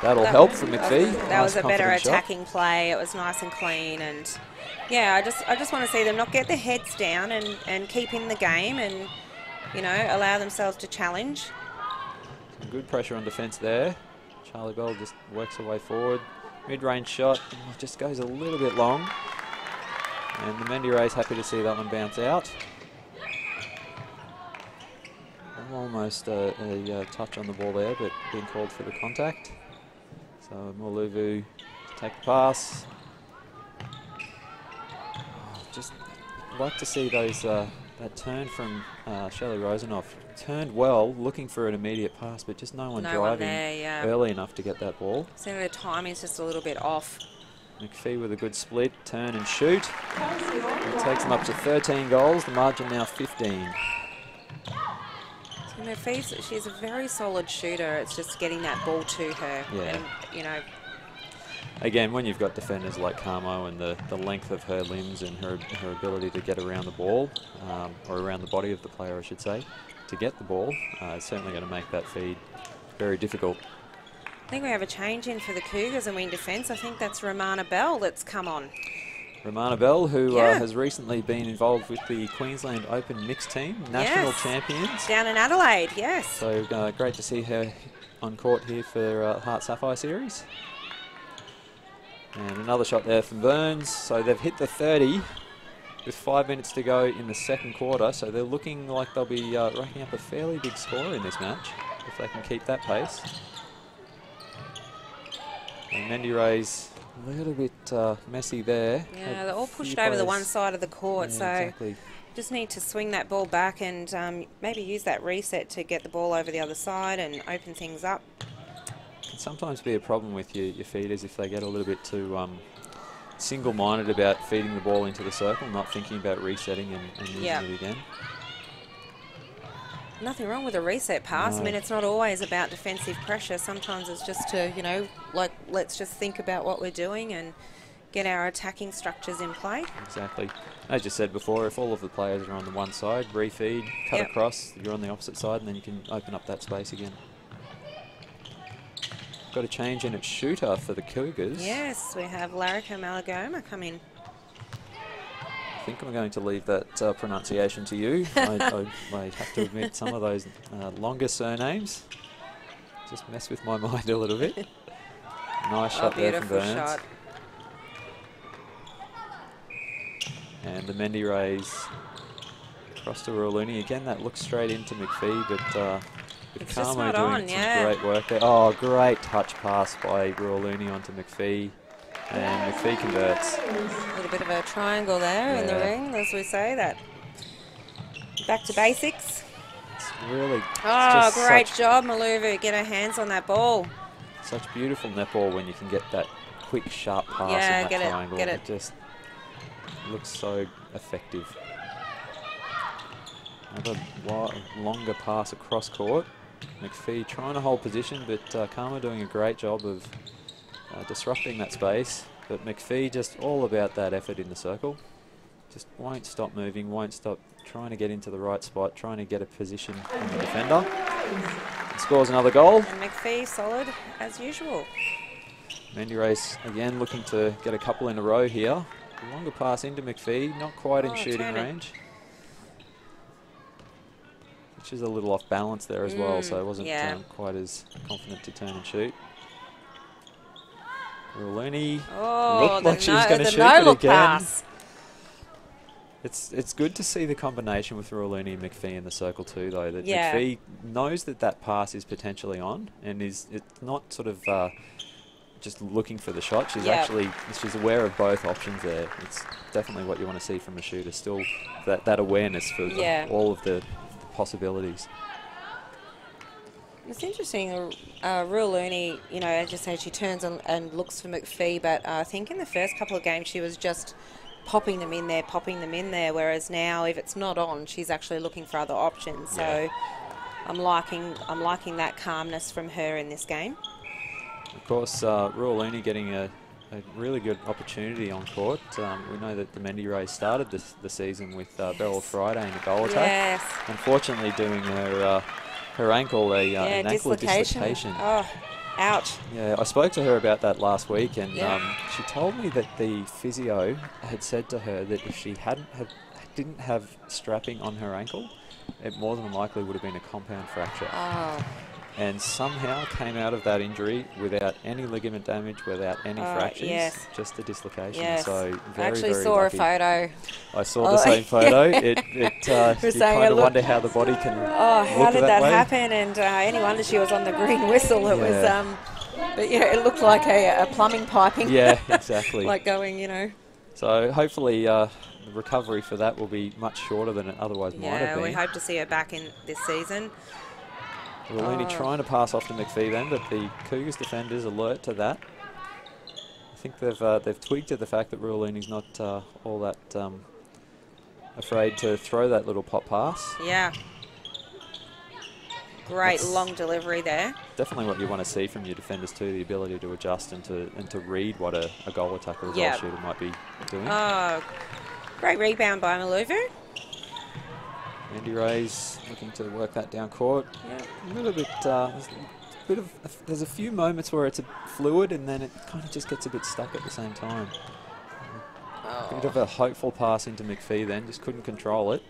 A: That'll help for McPhee.
B: That was
A: Nice
B: a better
A: confident shot.
B: attacking play. It was nice and clean, and I just want to see them not get their heads down and keep in the game, and allow themselves to challenge.
A: Some good pressure on defence there. Charlie Bell just works her way forward. Mid-range shot, just goes a little bit long. And the Mendi Rays happy to see that one bounce out. Almost a touch on the ball there, but being called for the contact. So Muluvu take the pass. Just like to see those that turn from Shelley Rosenoff. Turned well, looking for an immediate pass, but just no one driving early enough to get that ball.
B: So the timing's just a little bit off.
A: McPhee with a good split, turn and shoot. It takes them up to 13 goals, the margin now 15.
B: So McPhee, she's a very solid shooter. It's just getting that ball to her.
A: Yeah.
B: And,
A: Again, when you've got defenders like Carmo and the length of her limbs and her ability to get around the ball, or around the body of the player, I should say, to get the ball, it's certainly going to make that feed very difficult.
B: I think we have a change in for the Cougars and wing defence. I think that's Romana Bell that's come on.
A: Romana Bell, who has recently been involved with the Queensland Open mixed team, national champions.
B: Down in Adelaide, yes.
A: So great to see her on court here for HART Sapphire series. And another shot there from Burns. So they've hit the 30 with 5 minutes to go in the second quarter. So they're looking like they'll be racking up a fairly big score in this match if they can keep that pace. And Mendi Rays a little bit messy there.
B: Yeah, they're all pushed over the one side of the court, so
A: exactly.
B: Just need to swing that ball back and maybe use that reset to get the ball over the other side and open things up.
A: Can sometimes be a problem with your feeders if they get a little bit too single-minded about feeding the ball into the circle, not thinking about resetting and using it again.
B: Nothing wrong with a reset pass.
A: No.
B: I mean, it's not always about defensive pressure. Sometimes it's just to, let's just think about what we're doing and get our attacking structures in play.
A: Exactly. As you said before, if all of the players are on the one side, refeed, cut across, you're on the opposite side, and then you can open up that space again. Got a change in at shooter for the Cougars.
B: Yes, we have Larika Malagoma come in.
A: I think I'm going to leave that pronunciation to you. I have to admit some of those longer surnames just mess with my mind a little bit. Nice shot there from Burns.
B: Shot.
A: And the Mendi Rays across to Rualuni. Again, that looks straight into McPhee, but with Carmo doing some great work there. Oh, great touch pass by Rualuni onto McPhee. And McPhee converts.
B: A little bit of a triangle there in the ring, as we say. That back to basics.
A: It's really
B: great job, Muluvu. Get her hands on that ball.
A: Such beautiful netball when you can get that quick, sharp pass in that triangle.
B: Get it.
A: It just looks so effective. Another longer pass across court. McPhee trying to hold position, but Karma doing a great job of disrupting that space. But McPhee just all about that effort in the circle. Just won't stop moving, won't stop trying to get into the right spot, trying to get a position on the defender. And scores another goal.
B: And McPhee solid as usual.
A: Mendi Rays again looking to get a couple in a row here. A longer pass into McPhee, not quite in shooting range. Which is a little off balance there as well, so I wasn't quite as confident to turn and shoot. Rualuni
B: Oh,
A: looked like she was going to
B: the
A: shoot
B: no-look
A: it again.
B: pass.
A: It's good to see the combination with Rualuni and McPhee in the circle too, though. That
B: Yeah.
A: McPhee knows that pass is potentially on, and it's not sort of just looking for the shot. She's aware of both options there. It's definitely what you want to see from a shooter. Still, that awareness for all of the possibilities.
B: It's interesting, Rualuni, you know, as you say, she turns and looks for McPhee, but I think in the first couple of games she was just popping them in there, whereas now if it's not on, she's actually looking for other options. So I'm liking that calmness from her in this game.
A: Of course, Rualuni getting a really good opportunity on court. We know that the Mendi Rays started the season with Beryl Friday in the goal attack.
B: Yes.
A: Unfortunately, doing her ankle an ankle dislocation.
B: Oh, ouch.
A: Yeah, I spoke to her about that last week, and she told me that the physio had said to her that if she didn't have strapping on her ankle, it more than likely would have been a compound fracture.
B: Oh.
A: And somehow came out of that injury without any ligament damage, without any fractures, just a dislocation.
B: Yes.
A: So
B: I actually
A: very
B: saw
A: lucky.
B: a photo.
A: I saw the same photo. You kind of wonder how the body can
B: how did that
A: way.
B: happen? And any wonder she was on the green whistle. It was, but yeah, it looked like a plumbing piping.
A: Yeah, exactly.
B: Like going, you know.
A: So hopefully the recovery for that will be much shorter than it otherwise might have been.
B: Yeah, we hope to see her back in this season.
A: Rualuni trying to pass off to McPhee then, but the Cougars defenders alert to that. I think they've twigged to the fact that Rualuni's not all that afraid to throw that little pop pass.
B: Yeah. Great long delivery there.
A: Definitely what you want to see from your defenders too, the ability to adjust and to read what a goal attacker or a goal shooter might be doing.
B: Oh, great rebound by Maluvu.
A: Mendi Rays looking to work that down court.
B: Yeah.
A: A little bit, there's a few moments where it's fluid and then it kind of just gets a bit stuck at the same time. A bit of a hopeful pass into McPhee then, just couldn't control it.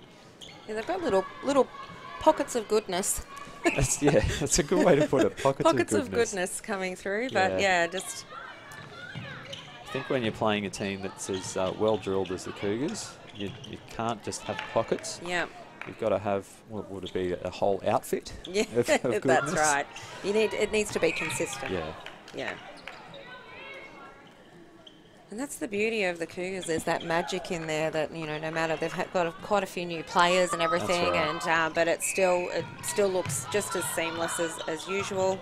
B: Yeah, they've got little pockets of goodness.
A: That's a good way to put it. Pockets
B: of goodness coming through, but just.
A: I think when you're playing a team that's as well drilled as the Cougars, you can't just have pockets.
B: Yeah.
A: You've got to have, what would it be, a whole outfit of goodness.
B: That's right. It needs to be consistent. Yeah. And that's the beauty of the Cougars. There's that magic in there that, you know, no matter they've got quite a few new players and everything,
A: That's right.
B: and but it still looks just as seamless as usual.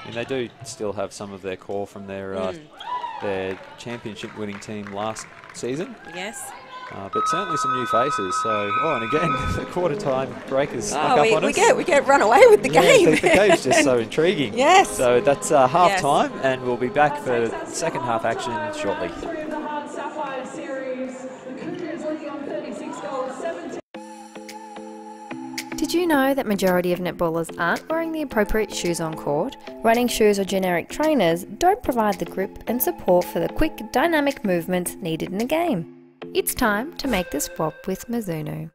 A: And they do still have some of their core from their championship-winning team last season.
B: Yes.
A: But certainly some new faces. So, and again, the quarter-time break has snuck up on us.
B: We get run away with the game.
A: The game's just so intriguing.
B: Yes.
A: So that's half-time, and we'll be back for second-half action shortly.
C: In the HART Sapphire series, the Cougars leading on 36 goals, 17.
D: Did you know that majority of netballers aren't wearing the appropriate shoes on court? Running shoes or generic trainers don't provide the grip and support for the quick, dynamic movements needed in a game. It's time to make the swap with Mizuno.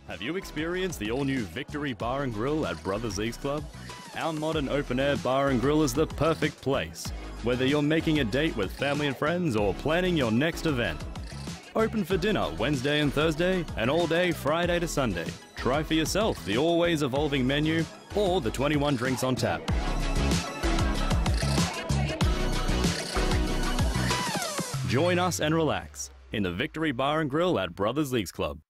E: Have you experienced the all-new Victory Bar and Grill at Brothers East Club? Our modern open-air bar and grill is the perfect place, whether you're making a date with family and friends or planning your next event. Open for dinner Wednesday and Thursday, and all day Friday to Sunday. Try for yourself the always evolving menu or the 21 drinks on tap. Join us and relax in the Victory Bar and Grill at Brothers Leagues Club.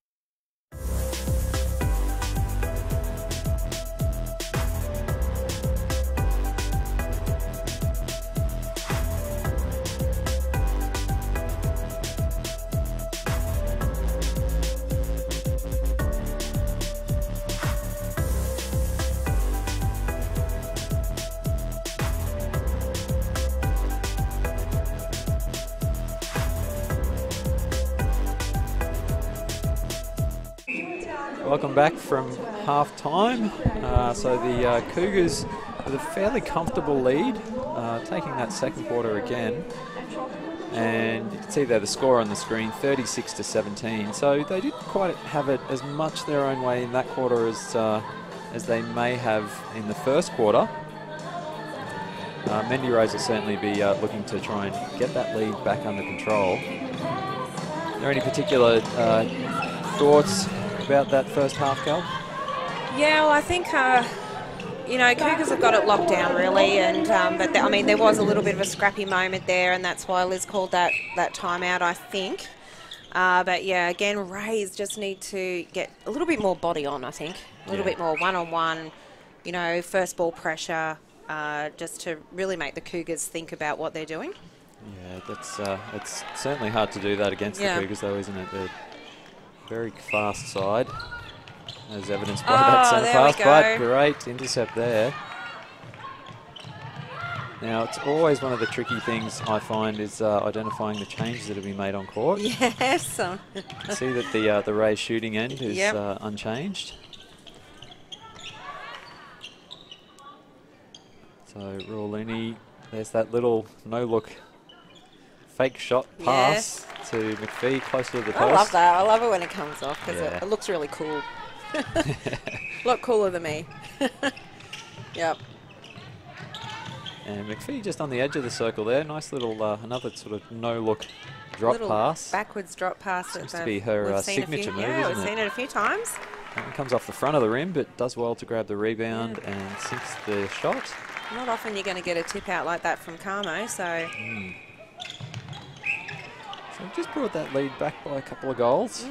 A: Welcome back from half-time. So the Cougars with a fairly comfortable lead, taking that second quarter again. And you can see there the score on the screen, 36-17. So they didn't quite have it as much their own way in that quarter as they may have in the first quarter. Mendi Rose will certainly be looking to try and get that lead back under control. Are there any particular thoughts about that first half, Cal?
B: Yeah, well, I think, you know, Cougars have got it locked down, really. And but, I mean, there was a little bit of a scrappy moment there, and that's why Liz called that timeout, I think. But, yeah, again, Rays just need to get a little bit more body on, I think. A little bit more one-on-one, you know, first ball pressure, just to really make the Cougars think about what they're doing.
A: Yeah, that's it's certainly hard to do that against the Cougars, though, isn't it? They're very fast side, as evidenced by that centre pass, but great intercept there. Now, it's always one of the tricky things I find is identifying the changes that have been made on court.
B: Yes.
A: You can see that the Rays shooting end is unchanged. So, Rawlini, there's that little no-look fake shot pass to McPhee close to the post.
B: I love that. I love it when it comes off because it looks really cool. A lot cooler than me. Yep.
A: And McPhee just on the edge of the circle there. Nice little, another sort of no-look drop pass.
B: Backwards drop pass.
A: Seems to be her signature move, isn't it?
B: Yeah, we've seen it a few times.
A: That one comes off the front of the rim, but does well to grab the rebound and sinks the shot.
B: Not often you're going to get a tip out like that from Carmo, so...
A: So we've just brought that lead back by a couple of goals.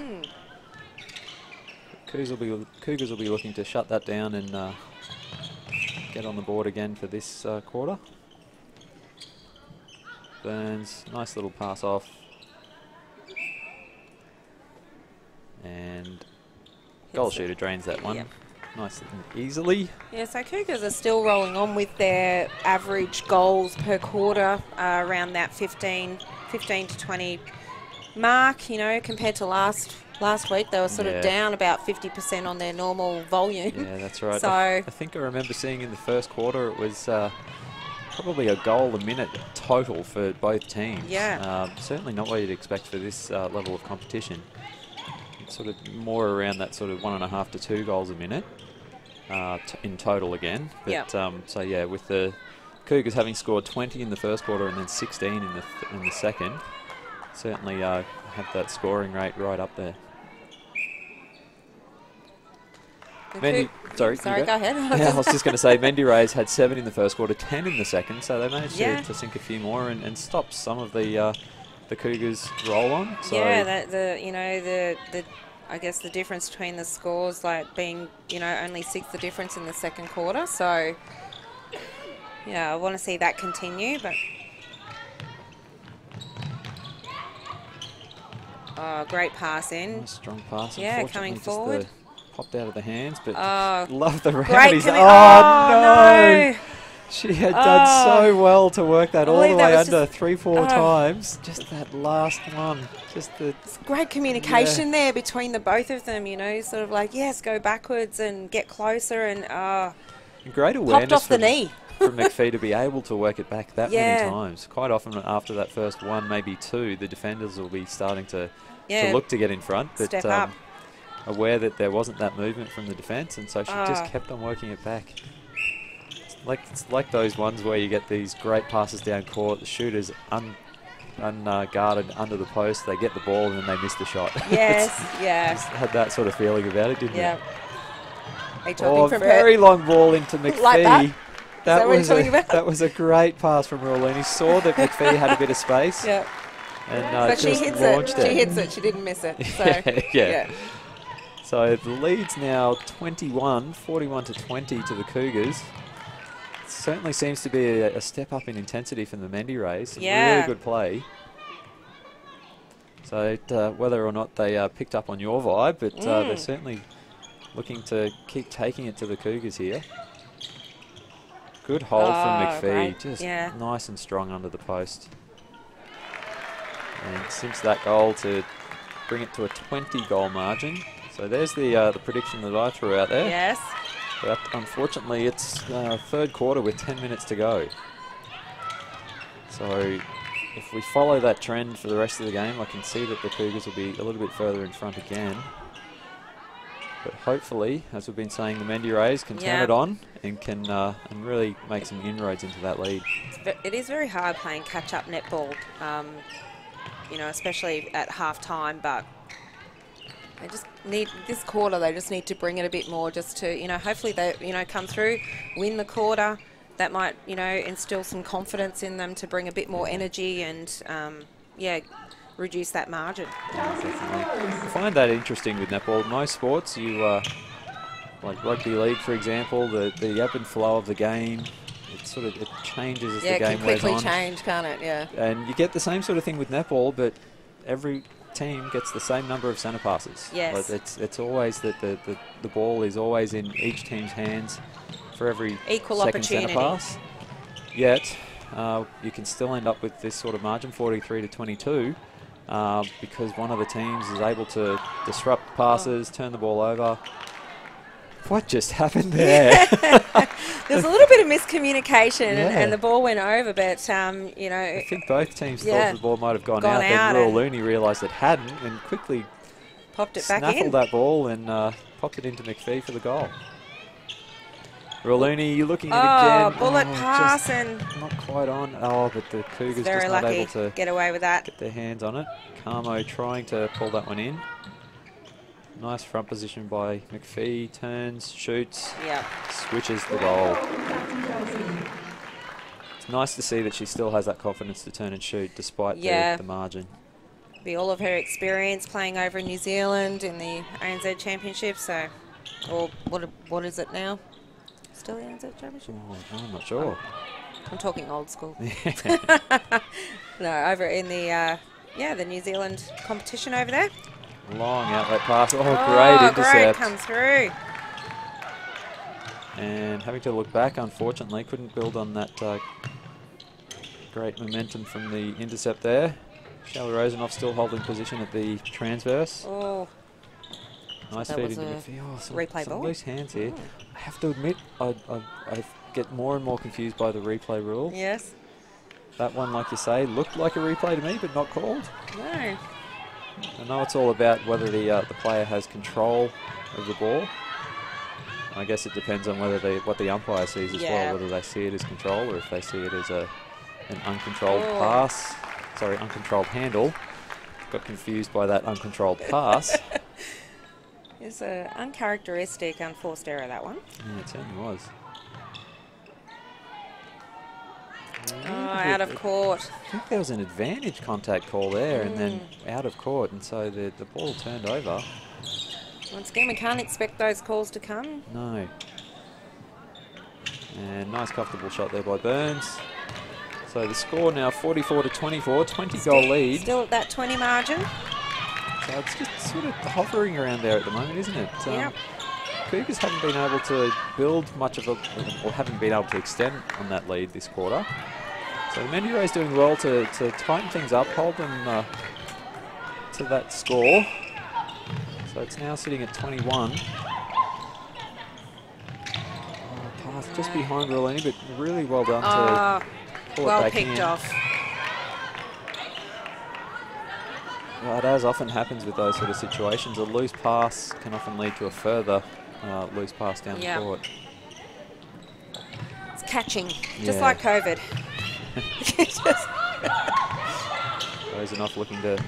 A: Cougars will be looking to shut that down and get on the board again for this quarter. Burns, nice little pass off. And goal shooter drains that one. Nice and easily.
B: Yeah, so Cougars are still rolling on with their average goals per quarter around that 15 to 20 mark, you know, compared to last week. They were sort of down about 50% on their normal volume.
A: Yeah, that's right.
B: So
A: I think I remember seeing in the first quarter it was probably a goal a minute total for both teams.
B: Yeah.
A: Certainly not what you'd expect for this level of competition. It's sort of more around that sort of 1.5 to 2 goals a minute in total again. But so yeah, with the Cougars having scored 20 in the first quarter and then 16 in the second, certainly have that scoring rate right up there. Mendi, sorry,
B: go ahead.
A: Yeah, I was just going to say, Mendi Rays had 7 in the first quarter, 10 in the second, so they managed to sink a few more and stop some of the Cougars' roll on. So
B: yeah, I guess the difference between the scores, like being, you know, only 6 the difference in the second quarter. So yeah, I want to see that continue, but. Oh, great pass in.
A: Nice strong pass.
B: Yeah, coming forward.
A: Popped out of the hands, but love the round.
B: Great
A: no! She had done so well to work that all the way under 3-4 times. Just that last one. It's
B: great communication there between the both of them, you know, sort of like, yes, go backwards and get closer and
A: great awareness
B: popped off the knee.
A: from McPhee to be able to work it back that many times. Quite often after that first one, maybe 2, the defenders will be starting to look to get in front. But
B: step up.
A: Aware that there wasn't that movement from the defence, and so she just kept on working it back. It's like those ones where you get these great passes down court, the shooters unguarded under the post, they get the ball and then they miss the shot.
B: Yes,
A: Just had that sort of feeling about it, didn't it?
B: Are you talking from
A: very long ball into McPhee.
B: Like that?
A: That was a great pass from Rawlini. Saw that McPhee had a bit of space.
B: Yeah.
A: And
B: but
A: just
B: she hits
A: launched
B: it. She hits it. She didn't miss it. So,
A: yeah. So the lead's now 41 to 20 to the Cougars. It certainly seems to be a step up in intensity from the Mendi Rays. Really good play. So whether or not they picked up on your vibe, but they're certainly looking to keep taking it to the Cougars here. Good hold from McPhee.
B: Great.
A: Just nice and strong under the post. And since that goal to bring it to a 20-goal margin. So there's the prediction that I threw out there.
B: Yes.
A: But unfortunately, it's third quarter with 10 minutes to go. So if we follow that trend for the rest of the game, I can see that the Cougars will be a little bit further in front again. But hopefully, as we've been saying, the Mendi Rays can turn it on and can and really make some inroads into that lead.
B: It is very hard playing catch-up netball, you know, especially at half-time, but they just need, this quarter, they just need to bring it a bit more just to, you know, hopefully they, you know, come through, win the quarter. That might, you know, instill some confidence in them to bring a bit more energy and, yeah, reduce that margin.
A: I find that interesting with netball. Most sports, you like rugby league, for example, the ebb and flow of the game, it changes as the game wears on.
B: Yeah, it can quickly change, can't it? Yeah.
A: And you get the same sort of thing with netball, but every team gets the same number of centre passes.
B: Yes.
A: Like it's always that the ball is always in each team's hands for every
B: equal
A: second
B: opportunity.
A: centre pass. Yet you can still end up with this sort of margin, 43 to 22. Because one of the teams is able to disrupt passes, turn the ball over. What just happened there?
B: There's a little bit of miscommunication and the ball went over, but, you know.
A: I think both teams thought the ball might have gone out. Then Rural Looney realised it hadn't and quickly
B: popped it back in.
A: Snaffled that ball and popped it into McPhee for the goal. Rural Looney, you're looking at it again.
B: Bullet pass and
A: not quite on. Oh, but the Cougars
B: very
A: just not
B: lucky
A: able to
B: get away with that.
A: Get their hands on it. Carmo trying to pull that one in. Nice front position by McPhee. Turns, shoots, switches the goal. It's nice to see that she still has that confidence to turn and shoot despite the margin.
B: Be all of her experience playing over in New Zealand in the ANZ Championship. So, or what is it now? Still the ANZ Championship?
A: Oh, I'm not sure.
B: I'm talking old school. No, over in the the New Zealand competition over there.
A: Long outlet pass. Oh, great intercept.
B: Great come through.
A: And having to look back, unfortunately, couldn't build on that great momentum from the intercept there. Shelley Rosenoff still holding position at the transverse.
B: Oh.
A: Nice feed into McPhee. Oh, some loose hands here. I have to admit, I get more and more confused by the replay rule.
B: Yes.
A: That one, like you say, looked like a replay to me, but not called.
B: No.
A: I know it's all about whether the player has control of the ball. I guess it depends on whether what the umpire sees as well, whether they see it as control or if they see it as an uncontrolled pass. Sorry, uncontrolled handle. Got confused by that uncontrolled pass.
B: It's an uncharacteristic unforced error, that one.
A: Yeah, it certainly was.
B: Oh, out of court.
A: I think there was an advantage contact call there and then out of court, and so the ball turned over.
B: Once again, we can't expect those calls to come.
A: No. And nice comfortable shot there by Burns. So the score now 44 to 24, 20-goal lead.
B: Still at that 20 margin.
A: So it's just sort of hovering around there at the moment, isn't it?
B: Yep.
A: Cougars haven't been able to build much of or haven't been able to extend on that lead this quarter. So the Mendi Rays doing well to tighten things up, hold them to that score. So it's now sitting at 21. Pass just behind Rolini, but really well done to pull it back in.
B: Well picked off.
A: But as often happens with those sort of situations, a loose pass can often lead to a further loose pass down the court.
B: It's catching, just like COVID.
A: Rosenoff looking to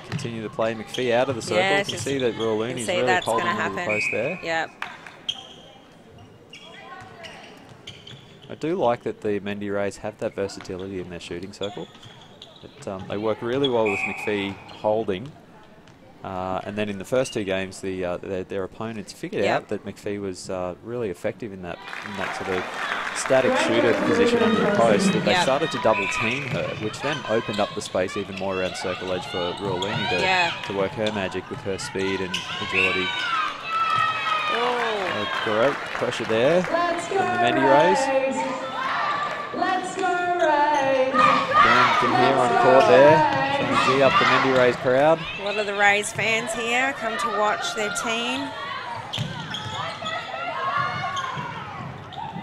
A: continue to play McPhee out of the circle. You can see that Royaluni's really holding the little post there.
B: Yep.
A: I do like that the Mendi Rays have that versatility in their shooting circle. They work really well with McPhee holding. And then in the first two games, their opponents figured out that McPhee was really effective in that sort of static shooter position under the post. That they started to double team her, which then opened up the space even more around circle edge for Ruolini to work her magic with her speed and agility. Great pressure there from the Mendi Rays.
C: Let's go Rays!
A: Again, can hear on court there. Gee up the Mendi Rays crowd.
B: A lot of the Rays fans here come to watch their team.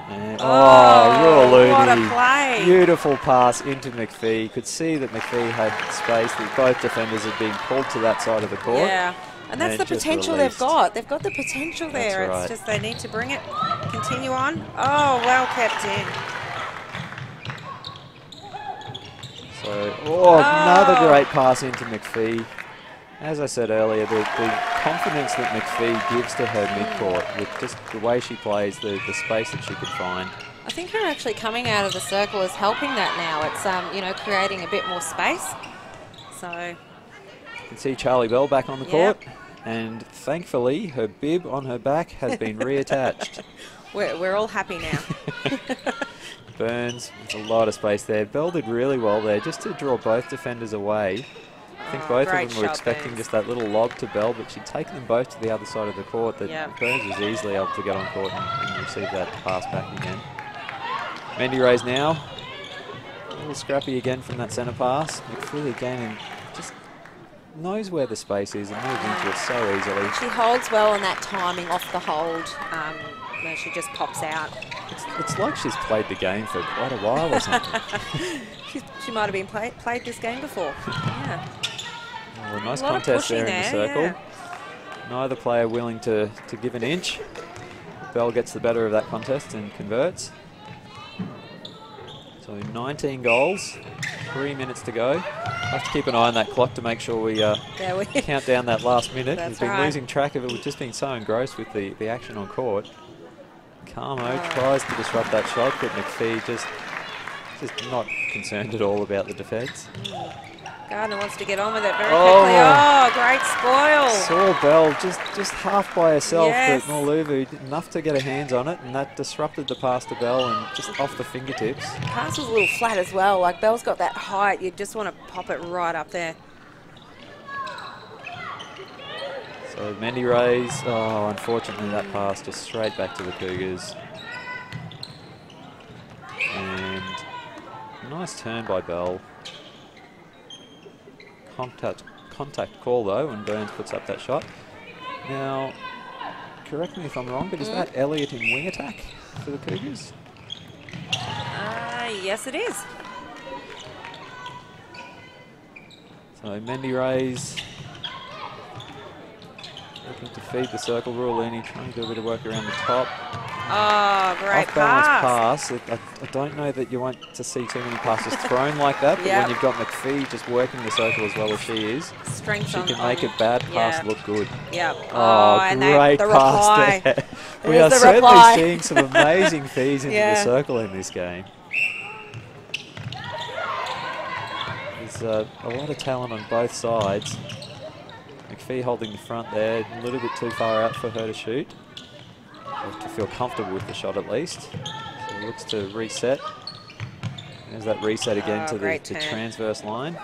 A: And,
B: what a play.
A: Beautiful pass into McPhee. You could see that McPhee had space, that both defenders had been pulled to that side of the court.
B: Yeah, and that's the potential they've got. They've got the potential there.
A: Right.
B: It's just they need to bring it, continue on. Oh, well kept in.
A: So, another great pass into McPhee. As I said earlier, the confidence that McPhee gives to her midcourt with just the way she plays, the space that she can find.
B: I think her actually coming out of the circle is helping that now. It's, you know, creating a bit more space. So
A: You can see Charlie Bell back on the court. And thankfully, her bib on her back has been reattached.
B: We're all happy now.
A: Burns with a lot of space there. Bell did really well there just to draw both defenders away. I think both of them were expecting just that little lob to Bell, but she'd taken them both to the other side of the court. That Burns was easily able to get on court and receive that pass back again. Mendi Rays now. A little scrappy again from that centre pass. McPhee again and just knows where the space is and moves into it so easily.
B: She holds well on that timing off the hold where she just pops out.
A: It's like she's played the game for quite a while or something.
B: she might have been played this game before. Yeah.
A: Well, a nice contest there in the circle. Yeah. Neither player willing to give an inch. Bell gets the better of that contest and converts. So 19 goals, 3 minutes to go. Have to keep an eye on that clock to make sure we count down that last minute. We've been losing track of it. We've just been so engrossed with the action on court. Carmo tries to disrupt that shot, but McPhee just not concerned at all about the defence.
B: Gardner wants to get on with it very quickly. Oh, great spoil.
A: Saw Bell just half by herself, but Maluvu did enough to get her hands on it, and that disrupted the pass to Bell and just off the fingertips.
B: The pass was a little flat as well. Like, Bell's got that height. You just want to pop it right up there.
A: So Mendi Rays, unfortunately that pass just straight back to the Cougars. And nice turn by Bell. Contact call though when Burns puts up that shot. Now, correct me if I'm wrong, but is that Elliott in wing attack for the Cougars?
B: Yes, it is.
A: So Mendi Rays looking to feed the circle. Rulini trying to do a bit of work around the top.
B: Oh, great
A: pass. I don't know that you want to see too many passes thrown like that, but when you've got McPhee just working the circle as well as she is, she can make a bad pass look good.
B: Yep.
A: And great pass there. We are certainly seeing some amazing feeds into the circle in this game. There's a lot of talent on both sides. McPhee holding the front there, a little bit too far out for her to shoot. To feel comfortable with the shot at least. So looks to reset. There's that reset again to the transverse line.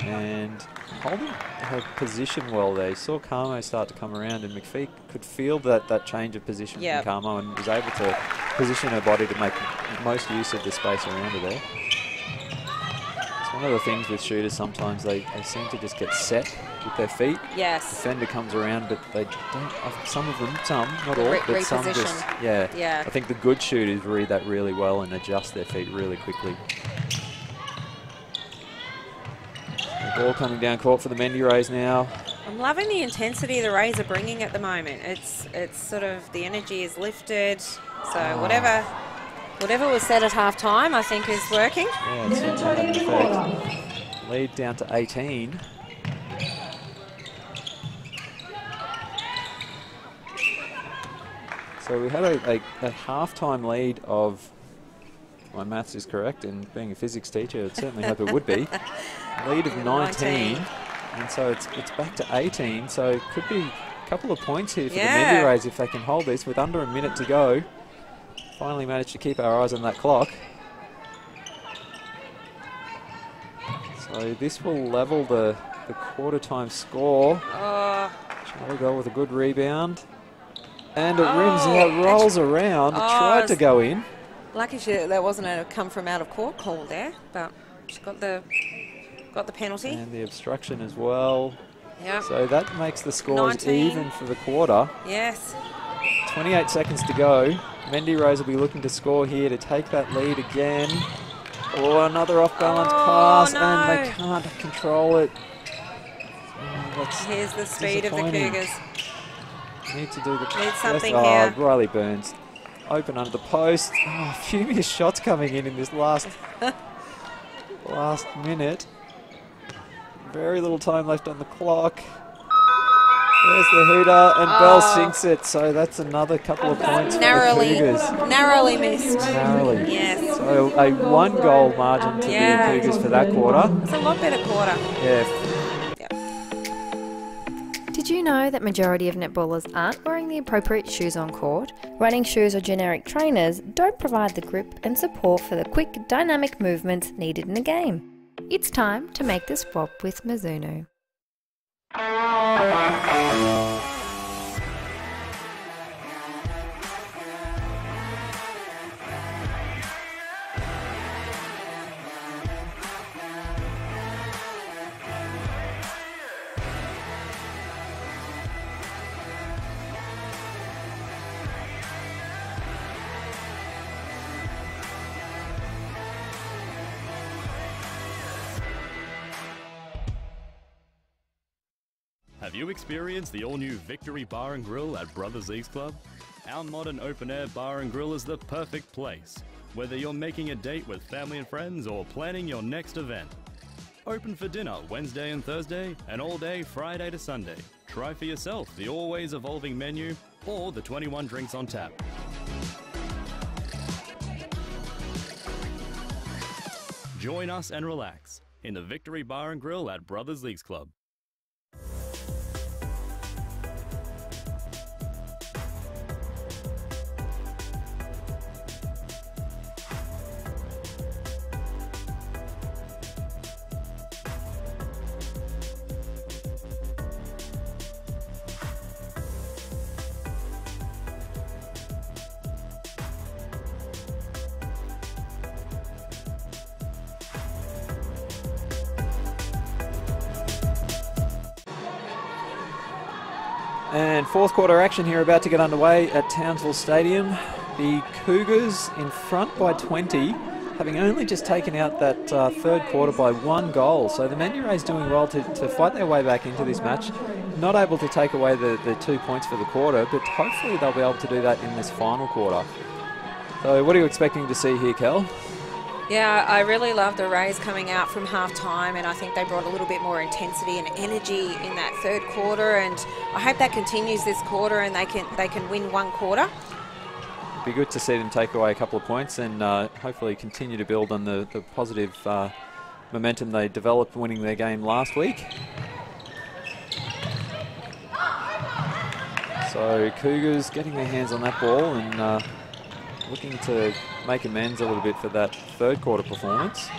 A: And holding her position well there. You saw Carmo start to come around and McPhee could feel that change of position from Carmo and was able to position her body to make most use of the space around her there. It's one of the things with shooters sometimes they seem to just get set with their feet.
B: Yes.
A: Defender comes around, but they don't. Some of them, not all, but some just. Yeah. I think the good shooters read that really well and adjust their feet really quickly. The ball coming down court for the Mendi Rays now.
B: I'm loving the intensity the Rays are bringing at the moment. It's sort of the energy is lifted. So whatever was said at half time, I think is working.
A: Yeah, it's having an effect. Lead down to 18. So we had a half-time lead of, my maths is correct, and being a physics teacher, I'd certainly hope it would be, lead of 19. And so it's back to 18, so it could be a couple of points here for the Mendi Rays if they can hold this with under a minute to go. Finally managed to keep our eyes on that clock. So this will level the quarter-time score. Charlie Bell with a good rebound. And it rims out, rolls around, tried to go in.
B: Lucky there wasn't a come from out of court call there, but she's got the Got the penalty.
A: And the obstruction as well.
B: Yeah.
A: So that makes the scores
B: 19.
A: even for the quarter.
B: Yes.
A: 28 seconds to go. Mendi Rose will be looking to score here to take that lead again. Oh, another off-balance pass,
B: no.
A: and they can't control it.
B: Here's the speed of the Cougars.
A: Need to do the
B: Need something
A: here.
B: here.
A: Riley Burns, open under the post. Oh, a few missed shots coming in this last minute. Very little time left on the clock. There's the hooter, and Bell sinks it, so that's another couple of points for the Cougars.
B: Narrowly missed.
A: Narrowly.
B: Yes.
A: So a 1-goal margin to the Cougars for that quarter.
B: It's a lot better quarter.
A: Yeah.
D: Did you know that majority of netballers aren't wearing the appropriate shoes on court? Running shoes or generic trainers don't provide the grip and support for the quick, dynamic movements needed in a game. It's time to make the swap with Mizuno.
E: Have you experienced the all-new Victory Bar and Grill at Brothers East Club? Our modern open-air bar and grill is the perfect place, whether you're making a date with family and friends or planning your next event. Open for dinner Wednesday and Thursday, and all day Friday to Sunday. Try for yourself the always evolving menu or the 21 drinks on tap. Join us and relax in the Victory Bar and Grill at Brothers East Club.
A: And fourth quarter action here about to get underway at Townsville Stadium. The Cougars in front by 20, having only just taken out that third quarter by 1 goal. So the Mendi Rays doing well to fight their way back into this match. Not able to take away the 2 points for the quarter, but hopefully they'll be able to do that in this final quarter. So what are you expecting to see here, Kel?
B: Yeah, I really love the Rays coming out from half-time, and I think they brought a little bit more intensity and energy in that third quarter, and I hope that continues this quarter and they can win 1 quarter.
A: It'd be good to see them take away a couple of points and hopefully continue to build on the positive momentum they developed winning their game last week. So Cougars getting their hands on that ball and looking to make amends a little bit for that third quarter performance.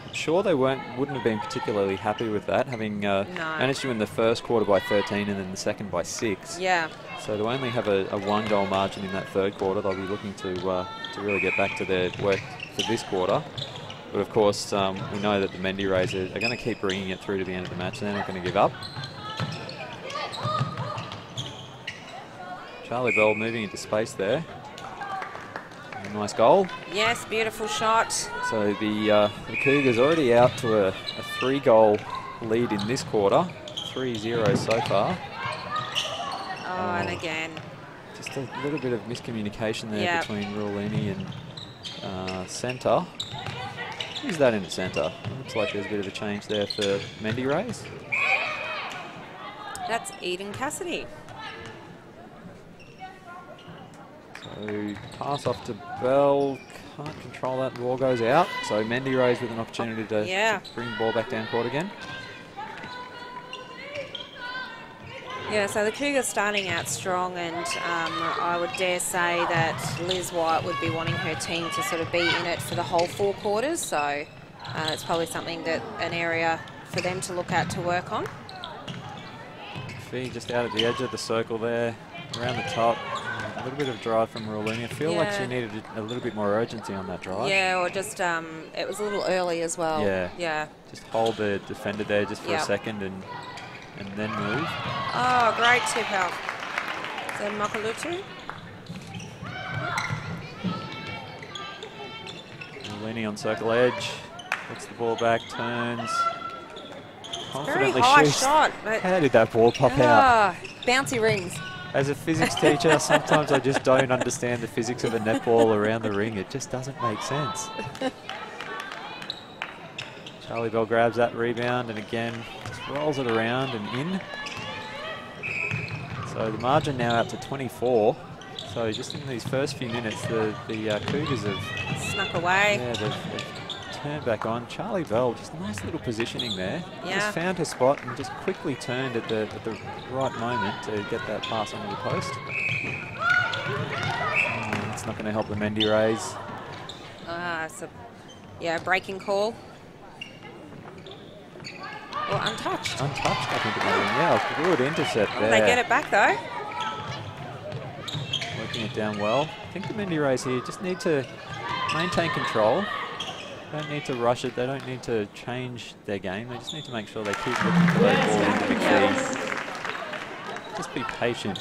A: I'm sure they wouldn't have been particularly happy with that, having managed to win the first quarter by 13 and then the second by 6.
B: Yeah.
A: So to only have a 1-goal margin in that third quarter, they'll be looking to really get back to their work for this quarter. But of course, we know that the Mendi Rays are going to keep bringing it through to the end of the match. They're not going to give up. Charlie Bell moving into space there. A nice goal.
B: Yes, beautiful shot.
A: So the Cougars already out to a 3-goal lead in this quarter. 3-0 so far.
B: Oh, and again.
A: Just a little bit of miscommunication there between Rulini and centre. Who's that in the centre? Looks like there's a bit of a change there for Mendi Rays.
B: That's Eden Cassidy.
A: So pass off to Bell, can't control that, the ball goes out. So Mendi Rays with an opportunity to bring the ball back down court again.
B: Yeah, so the Cougars starting out strong, and I would dare say that Liz White would be wanting her team to sort of be in it for the whole 4 quarters. So it's probably something an area for them to look at to work on.
A: Fee just out at the edge of the circle there, around the top. A little bit of drive from Roolini. I feel like she needed a little bit more urgency on that drive.
B: Yeah, or just it was a little early as well.
A: Yeah. Just hold the defender there just for a second and then move.
B: Oh, great tip out. Is that Makalutu?
A: Roolini on circle edge. Puts the ball back, turns.
B: Very
A: Confidently
B: high
A: shoots.
B: shot.
A: How did that ball pop out?
B: Bouncy rings.
A: As a physics teacher, sometimes I just don't understand the physics of a netball around the ring. It just doesn't make sense. Charlie Bell grabs that rebound and again just rolls it around and in. So the margin now out to 24. So just in these first few minutes, the Cougars have
B: snuck away.
A: Yeah, they've turned back on. Charlie Bell, just nice little positioning there.
B: Yeah.
A: Just found her spot and just quickly turned at the right moment to get that pass onto the post. It's not going to help the Mendi raise.
B: Breaking call. Well, untouched.
A: Untouched, I think it might have been. Yeah, good intercept there.
B: They get it back though.
A: Working it down well. I think the Mendi raise here just need to maintain control. Don't need to rush it. They don't need to change their game. They just need to make sure they keep looking for that ball into the key. Just be patient.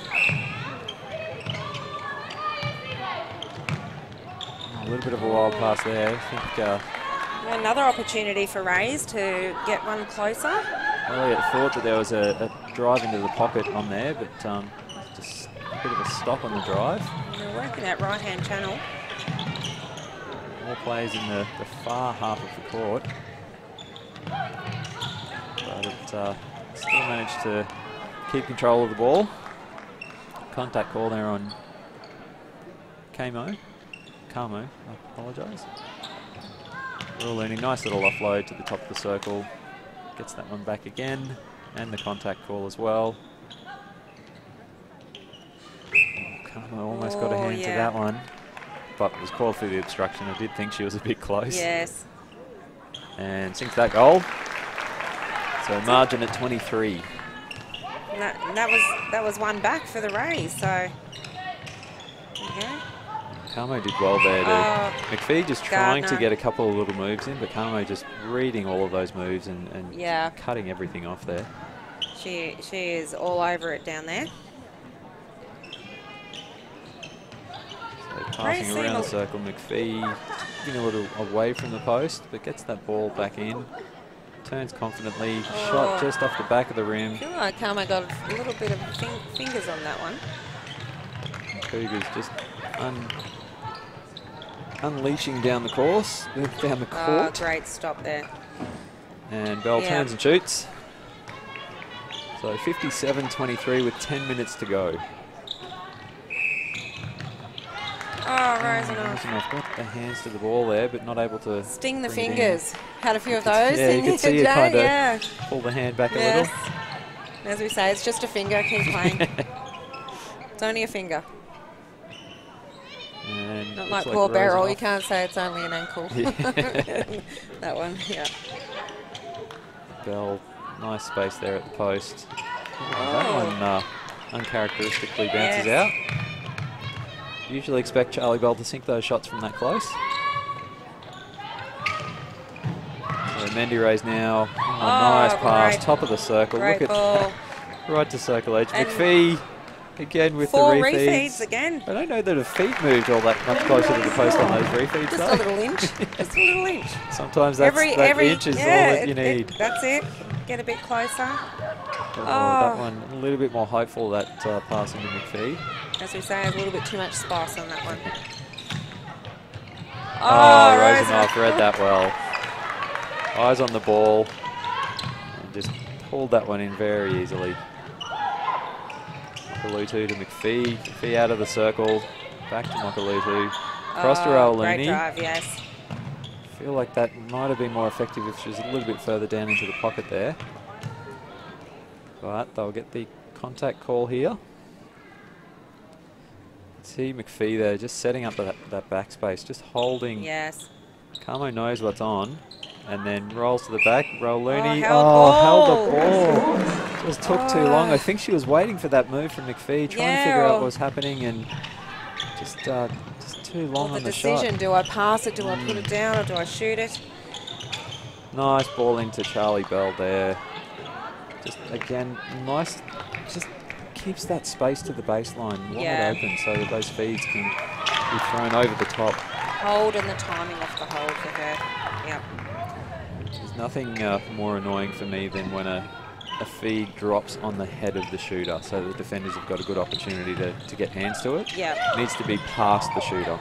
A: A little bit of a wild pass there. I think
B: another opportunity for Rays to get one closer.
A: Elliot thought that there was a drive into the pocket on there, but just a bit of a stop on the drive.
B: And they're working that right-hand channel.
A: More players in the far half of the court. But it still managed to keep control of the ball. Contact call there on Carmo, I apologise. Roolini, nice little offload to the top of the circle. Gets that one back again. And the contact call as well. Carmo almost got a hand to that one. But was called for the obstruction. I did think she was a bit close.
B: Yes.
A: And sinks that goal. So margin at 23.
B: And that was one back for the Rays. So yeah.
A: Carmo did well there. McPhee just trying to get a couple of little moves in, but Carmo just reading all of those moves and cutting everything off there.
B: She is all over it down there.
A: Passing around the circle, McPhee getting a little away from the post, but gets that ball back in. Turns confidently, shot just off the back of the rim.
B: I feel like Carmo got a little bit of fingers on that one.
A: Cougars just unleashing down the course, down the court.
B: Oh, great stop there.
A: And Bell turns and shoots. So 57-23 with 10 minutes to go.
B: Oh, Rosenoff.
A: Rosenoff got the hands to the ball there, but not able to
B: sting the fingers. Had a few of those.
A: Yeah, you could see it kind of pull the hand back a little.
B: As we say, it's just a finger. Keep playing. It's only a finger.
A: And
B: not like poor Beryl. You can't say it's only an ankle. That one, yeah.
A: Bell, nice space there at the post. That one uncharacteristically bounces out. Usually expect Charlie Bell to sink those shots from that close. So Mendi raise now. Nice pass, top of the circle.
B: Great
A: Look at
B: ball.
A: Right to circle edge. And McPhee again with the
B: four
A: refeeds.
B: Again.
A: I don't know that her feet moved all that much closer to the post on those refeeds.
B: Just a little inch. Just a little inch.
A: Sometimes that inch is all that you need.
B: That's it. Get a bit closer.
A: That one a little bit more hopeful, that passing to McPhee.
B: As we say, a little bit too much spice on that one.
A: Rosenoff read that well. Eyes on the ball. And just pulled that one in very easily. Makalutu to McPhee. McPhee out of the circle. Back to Makalutu. Cross to Raulini.
B: Great drive, yes.
A: I feel like that might have been more effective if she was a little bit further down into the pocket there. But they'll get the contact call here. See McPhee there, just setting up that backspace, just holding.
B: Yes.
A: Carmo knows what's on, and then rolls to the back. Roulini,
B: held
A: the ball. Just took too long. I think she was waiting for that move from McPhee, trying to figure out what was happening, and Just too long
B: Well,
A: on
B: the
A: the shot.
B: decision, do I pass it, do I put it down, or do I shoot it?
A: Nice ball into Charlie Bell there. Just again, nice, just keeps that space to the baseline wide open so that those feeds can be thrown over the top.
B: Hold and the timing off the hold for her. Yep.
A: There's nothing more annoying for me than when a feed drops on the head of the shooter, so the defenders have got a good opportunity to get hands to it.
B: Yep.
A: It needs to be past the shooter.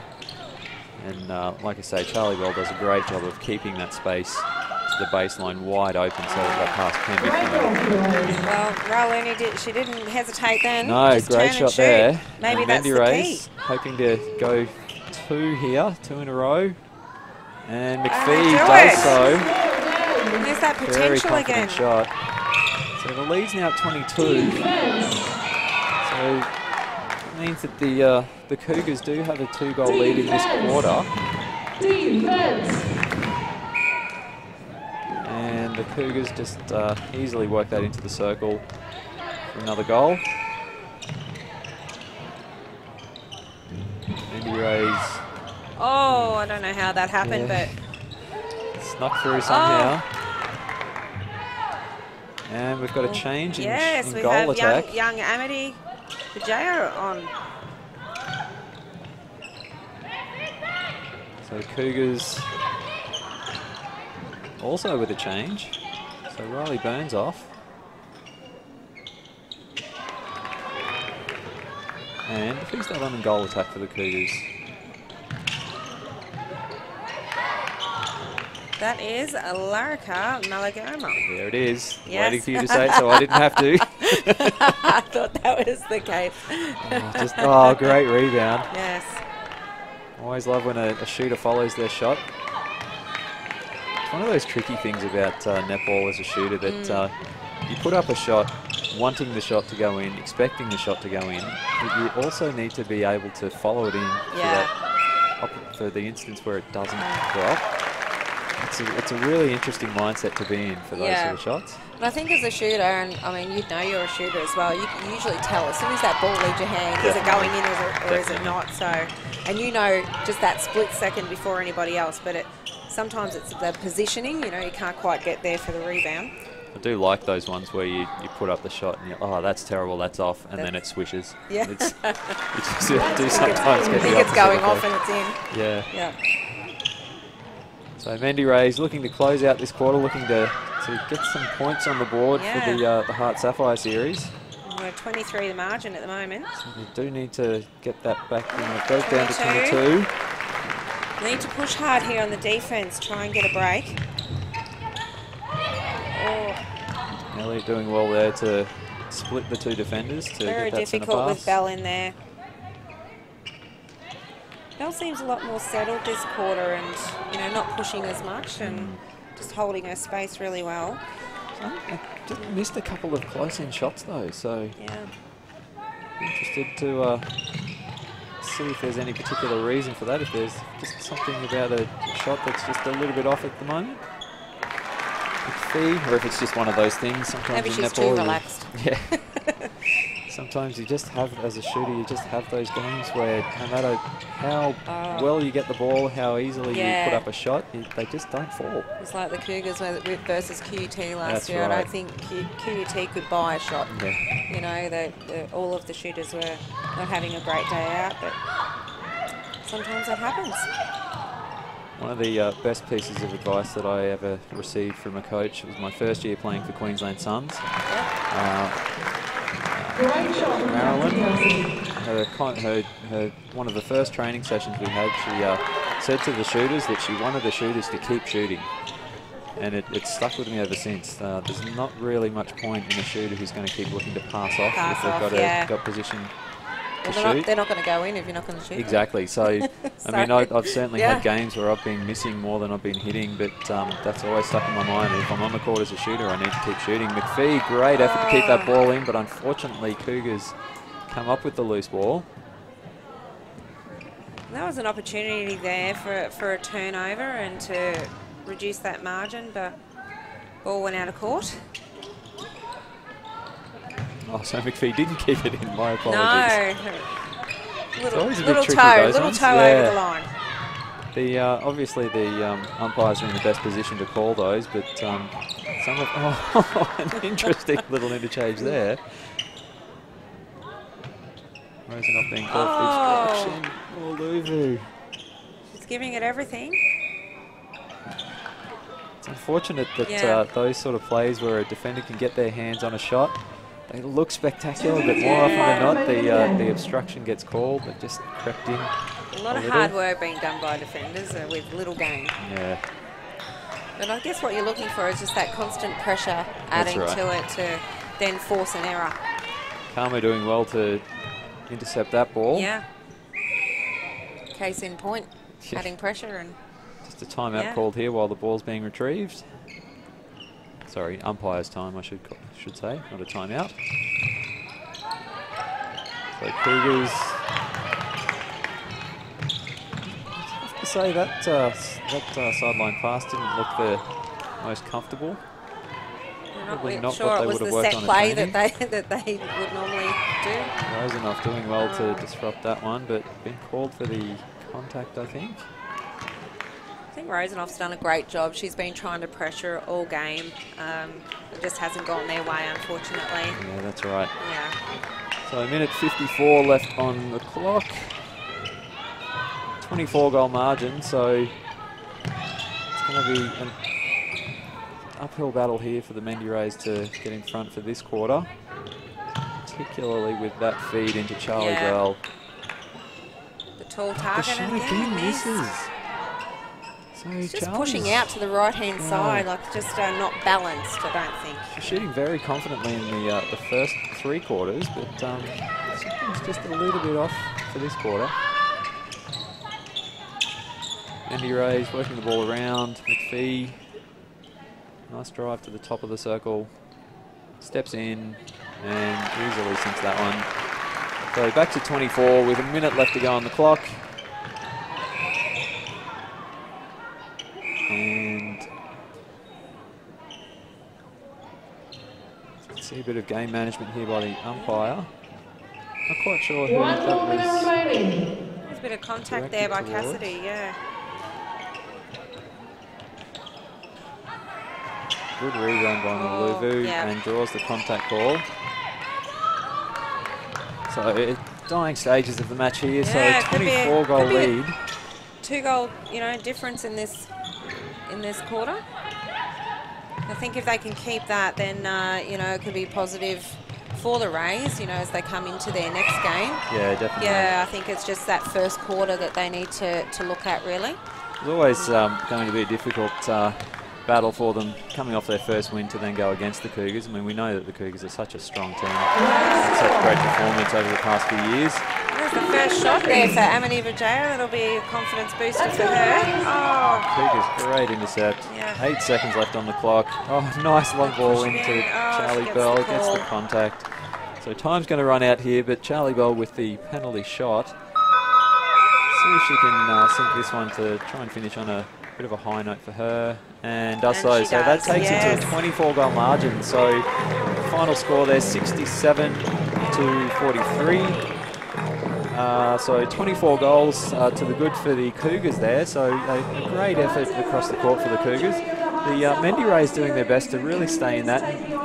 A: And like I say, Charlie Bell does a great job of keeping that space to the baseline wide open so that pass can be thrown.
B: Well, Raulini she didn't hesitate then.
A: No,
B: Just
A: great
B: turn
A: shot
B: and shoot.
A: there.
B: Maybe
A: and
B: that's
A: Mendi
B: the
A: Rays
B: key.
A: hoping to go 2 here, 2 in a row. And
B: they
A: McPhee
B: do
A: does
B: it.
A: so.
B: There's that
A: Very
B: potential
A: confident
B: again.
A: shot. So the lead's now at 22. So it means that the Cougars do have a 2-goal lead in this quarter. And the Cougars just easily work that into the circle for another goal. Mendi Rays
B: Oh, I don't know how that happened, but
A: snuck through somehow. And we've got a change in
B: we
A: goal
B: have
A: attack.
B: young Amity Vijaya on.
A: So Cougars also with a change. So Riley Burns off. And who's that on in goal attack for the Cougars?
B: That is Larika Malagoma.
A: There it is.
B: Yes.
A: Waiting for you to say it so I didn't have to.
B: I thought that was the case.
A: Great rebound.
B: Yes.
A: Always love when a shooter follows their shot. It's one of those tricky things about netball as a shooter that you put up a shot wanting the shot to go in, expecting the shot to go in, but you also need to be able to follow it in for the instance where it doesn't drop. It's a really interesting mindset to be in for those sort of shots.
B: But I think as a shooter, and I mean, you'd know you're a shooter as well, you can usually tell as soon as that ball leaves your hand, is it going in or is it not? So, and you know just that split second before anybody else, but sometimes it's the positioning, you can't quite get there for the rebound.
A: I do like those ones where you put up the shot and you're, that's terrible, that's off, and then it swishes.
B: Yeah.
A: You do sometimes get the
B: think it's going off
A: effect.
B: and it's in.
A: Yeah.
B: Yeah.
A: So Mendi Rays looking to close out this quarter, looking to get some points on the board for the HART Sapphire series.
B: We're 23 the margin at the moment.
A: So we do need to get that back. It goes down to 22.
B: Need to push hard here on the defense, try and get a break.
A: Elliot doing well there to split the 2 defenders to
B: Very
A: get that centre
B: difficult
A: pass.
B: with Bell in there. Bell seems a lot more settled this quarter and, not pushing as much and just holding her space really well.
A: I just missed a couple of close-in shots though, so interested to see if there's any particular reason for that, if there's just something about a shot that's just a little bit off at the moment. Or if it's just one of those things. Sometimes
B: maybe
A: in
B: she's
A: netball,
B: too relaxed.
A: Yeah. Sometimes you just have, as a shooter, you just have those games where no matter how well you get the ball, how easily you put up a shot, they just don't fall.
B: It's like the Cougars versus QUT last year.
A: Right.
B: I don't think QUT could buy a shot.
A: Yeah.
B: All of the shooters were not having a great day out, but sometimes that happens.
A: One of the best pieces of advice that I ever received from a coach was my first year playing for Queensland Suns. Marilyn, one of the first training sessions we had, she said to the shooters that she wanted the shooters to keep shooting. And it's stuck with me ever since. There's not really much point in a shooter who's going to keep looking to pass off if they've got position to shoot.
B: They're not going to go in if you're not going to shoot.
A: Exactly. So, I mean, I've certainly had games where I've been missing more than I've been hitting, but that's always stuck in my mind. If I'm on the court as a shooter, I need to keep shooting. McPhee, great effort to keep that ball in, but unfortunately, Cougars come up with the loose ball.
B: That was an opportunity there for a turnover and to reduce that margin, but ball went out of court.
A: Oh, so McPhee didn't keep it in. My apologies.
B: No.
A: always a bit
B: little
A: tricky,
B: toe,
A: those
B: little
A: ones.
B: toe
A: Yeah.
B: over the line.
A: The obviously the umpires are in the best position to call those, but some of an interesting little interchange there. Rosen being called for obstruction. Oh, Luvu.
B: She's giving it everything.
A: It's unfortunate that those sort of plays where a defender can get their hands on a shot, they look spectacular, but more often than not, the obstruction gets called. It just crept in.
B: A lot of hard work being done by defenders with little gain.
A: Yeah.
B: But I guess what you're looking for is just that constant pressure adding to it to then force an error.
A: Karma doing well to intercept that ball.
B: Yeah. Case in point, adding pressure and
A: just a timeout called here while the ball's being retrieved. Sorry, umpire's time, I should say, not a timeout. So Cougars. I have to say that sideline pass didn't look the most comfortable.
B: We're not
A: sure
B: it was the set play that they would normally do.
A: Rosenoff doing well to disrupt that one, but been called for the contact, I think.
B: I think Rosenoff's done a great job. She's been trying to pressure all game. It just hasn't gone their way, unfortunately.
A: Yeah, that's right.
B: Yeah.
A: So a minute 54 left on the clock. 24 goal margin, so it's going to be an uphill battle here for the Mendi Rays to get in front for this quarter, particularly with that feed into Charlie Bell.
B: The tall target.
A: The shot again misses. So
B: it's just pushing out to the right-hand side, like just not balanced, I don't think.
A: She's shooting very confidently in the first 3 quarters, but something's just a little bit off for this quarter. Mendi Rays working the ball around. McPhee, nice drive to the top of the circle. Steps in and easily sinks that one. So back to 24 with a minute left to go on the clock. And see a bit of game management here by the umpire. Not quite sure who that was.
B: There's a bit of contact there by Cassidy, yeah.
A: Good rebound by Maluvu and draws the contact call. So dying stages of the match here. So 24 goal lead.
B: 2 goal, difference in this quarter. I think if they can keep that, then it could be positive for the Rays, as they come into their next game.
A: Yeah, definitely.
B: Yeah, I think it's just that first quarter that they need to look at, really.
A: It's always going to be a difficult battle for them coming off their first win to then go against the Cougars. I mean, we know that the Cougars are such a strong team. Such great performance over the past few years.
B: There's the first shot there for Amani Vijaya. That'll be a confidence booster for her.
A: Cougars, great intercept.
B: Yeah.
A: 8 seconds left on the clock. Oh, nice long ball into Charlie Bell. Gets the contact. So time's going to run out here, but Charlie Bell with the penalty shot. See if she can sink this one to try and finish on a bit of a high note for her, and does so. So that takes it to a 24 goal margin. So final score there, 67 to 43. So 24 goals to the good for the Cougars there. So a great effort across the court for the Cougars. The Mendi Rays doing their best to really stay in that.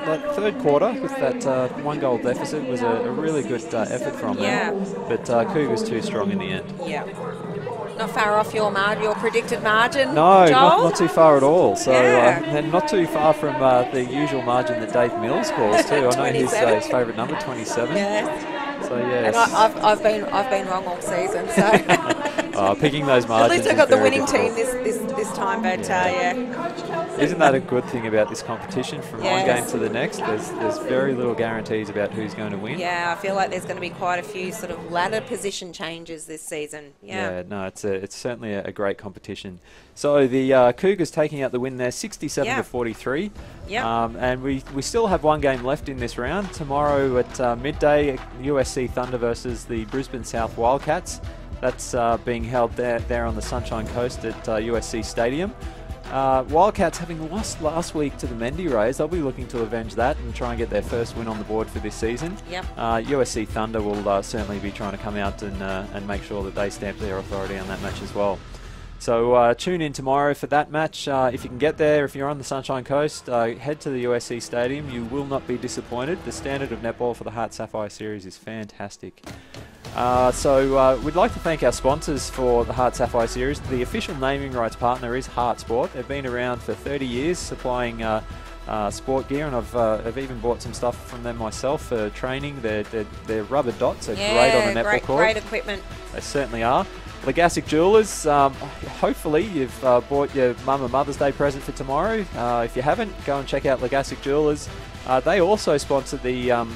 A: That third quarter with that 1 goal deficit was a really good effort from them. But Cougars too strong in the end.
B: Yeah. Not far off your predicted margin,
A: No,
B: Joel?
A: not too far at all. So and not too far from the usual margin that Dave Mills scores too. I know his favourite number, 27.
B: Yeah.
A: So yes.
B: And I've been wrong all season. So
A: picking those margins.
B: At least I got the winning team this time. But
A: Isn't that a good thing about this competition? From one game to the next, there's very little guarantees about who's going to win.
B: Yeah, I feel like there's going to be quite a few sort of ladder position changes this season.
A: Yeah, no, it's certainly a great competition. So the Cougars taking out the win there, 67 to 43.
B: Yeah.
A: And we still have 1 game left in this round. Tomorrow at midday, USC Thunder versus the Brisbane South Wildcats. That's being held there on the Sunshine Coast at USC Stadium. Wildcats, having lost last week to the Mendi Rays, they'll be looking to avenge that and try and get their first win on the board for this season.
B: Yep.
A: USC Thunder will certainly be trying to come out and make sure that they stamp their authority on that match as well. So tune in tomorrow for that match. If you can get there, if you're on the Sunshine Coast, head to the USC Stadium. You will not be disappointed. The standard of netball for the HART Sapphire Series is fantastic. We'd like to thank our sponsors for the HART Sapphire Series. The official naming rights partner is HART Sport. They've been around for 30 years supplying sport gear, and I've even bought some stuff from them myself for training. Their rubber dots are great on the netball court.
B: Great equipment.
A: They certainly are. Legassic Jewelers, hopefully you've bought your mum a Mother's Day present for tomorrow. If you haven't, go and check out Legassic Jewelers. They also sponsor the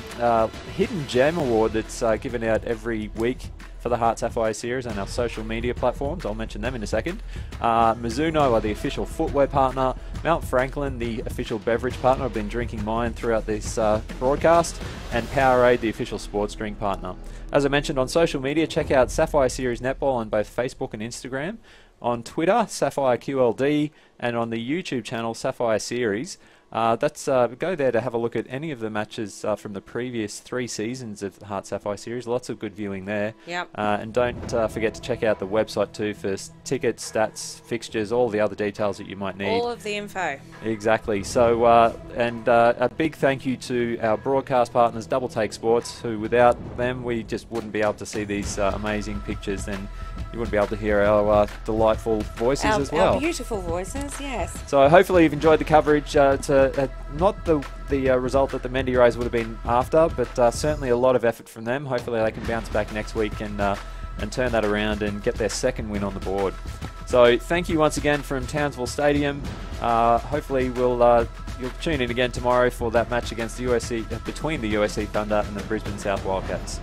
A: Hidden Gem Award that's given out every week for the HART Sapphire Series on our social media platforms. I'll mention them in a second. Mizuno are the official footwear partner. Mount Franklin, the official beverage partner. I've been drinking mine throughout this broadcast. And Powerade, the official sports drink partner. As I mentioned on social media, check out Sapphire Series Netball on both Facebook and Instagram. On Twitter, Sapphire QLD, and on the YouTube channel, Sapphire Series. Go there to have a look at any of the matches from the previous 3 seasons of the HART Sapphire Series. Lots of good viewing there.
B: Yep.
A: And don't forget to check out the website too for tickets, stats, fixtures, all the other details that you might need.
B: All of the info.
A: Exactly. So, a big thank you to our broadcast partners, Double Take Sports, who without them we just wouldn't be able to see these amazing pictures, and you wouldn't be able to hear our delightful voices as well.
B: Our beautiful voices, yes.
A: So hopefully you've enjoyed the coverage. Not the result that the Mendi Rays would have been after, but certainly a lot of effort from them. Hopefully they can bounce back next week and turn that around and get their second win on the board. So thank you once again from Townsville Stadium. Hopefully you'll tune in again tomorrow for that match against the between the USC Thunder and the Brisbane South Wildcats.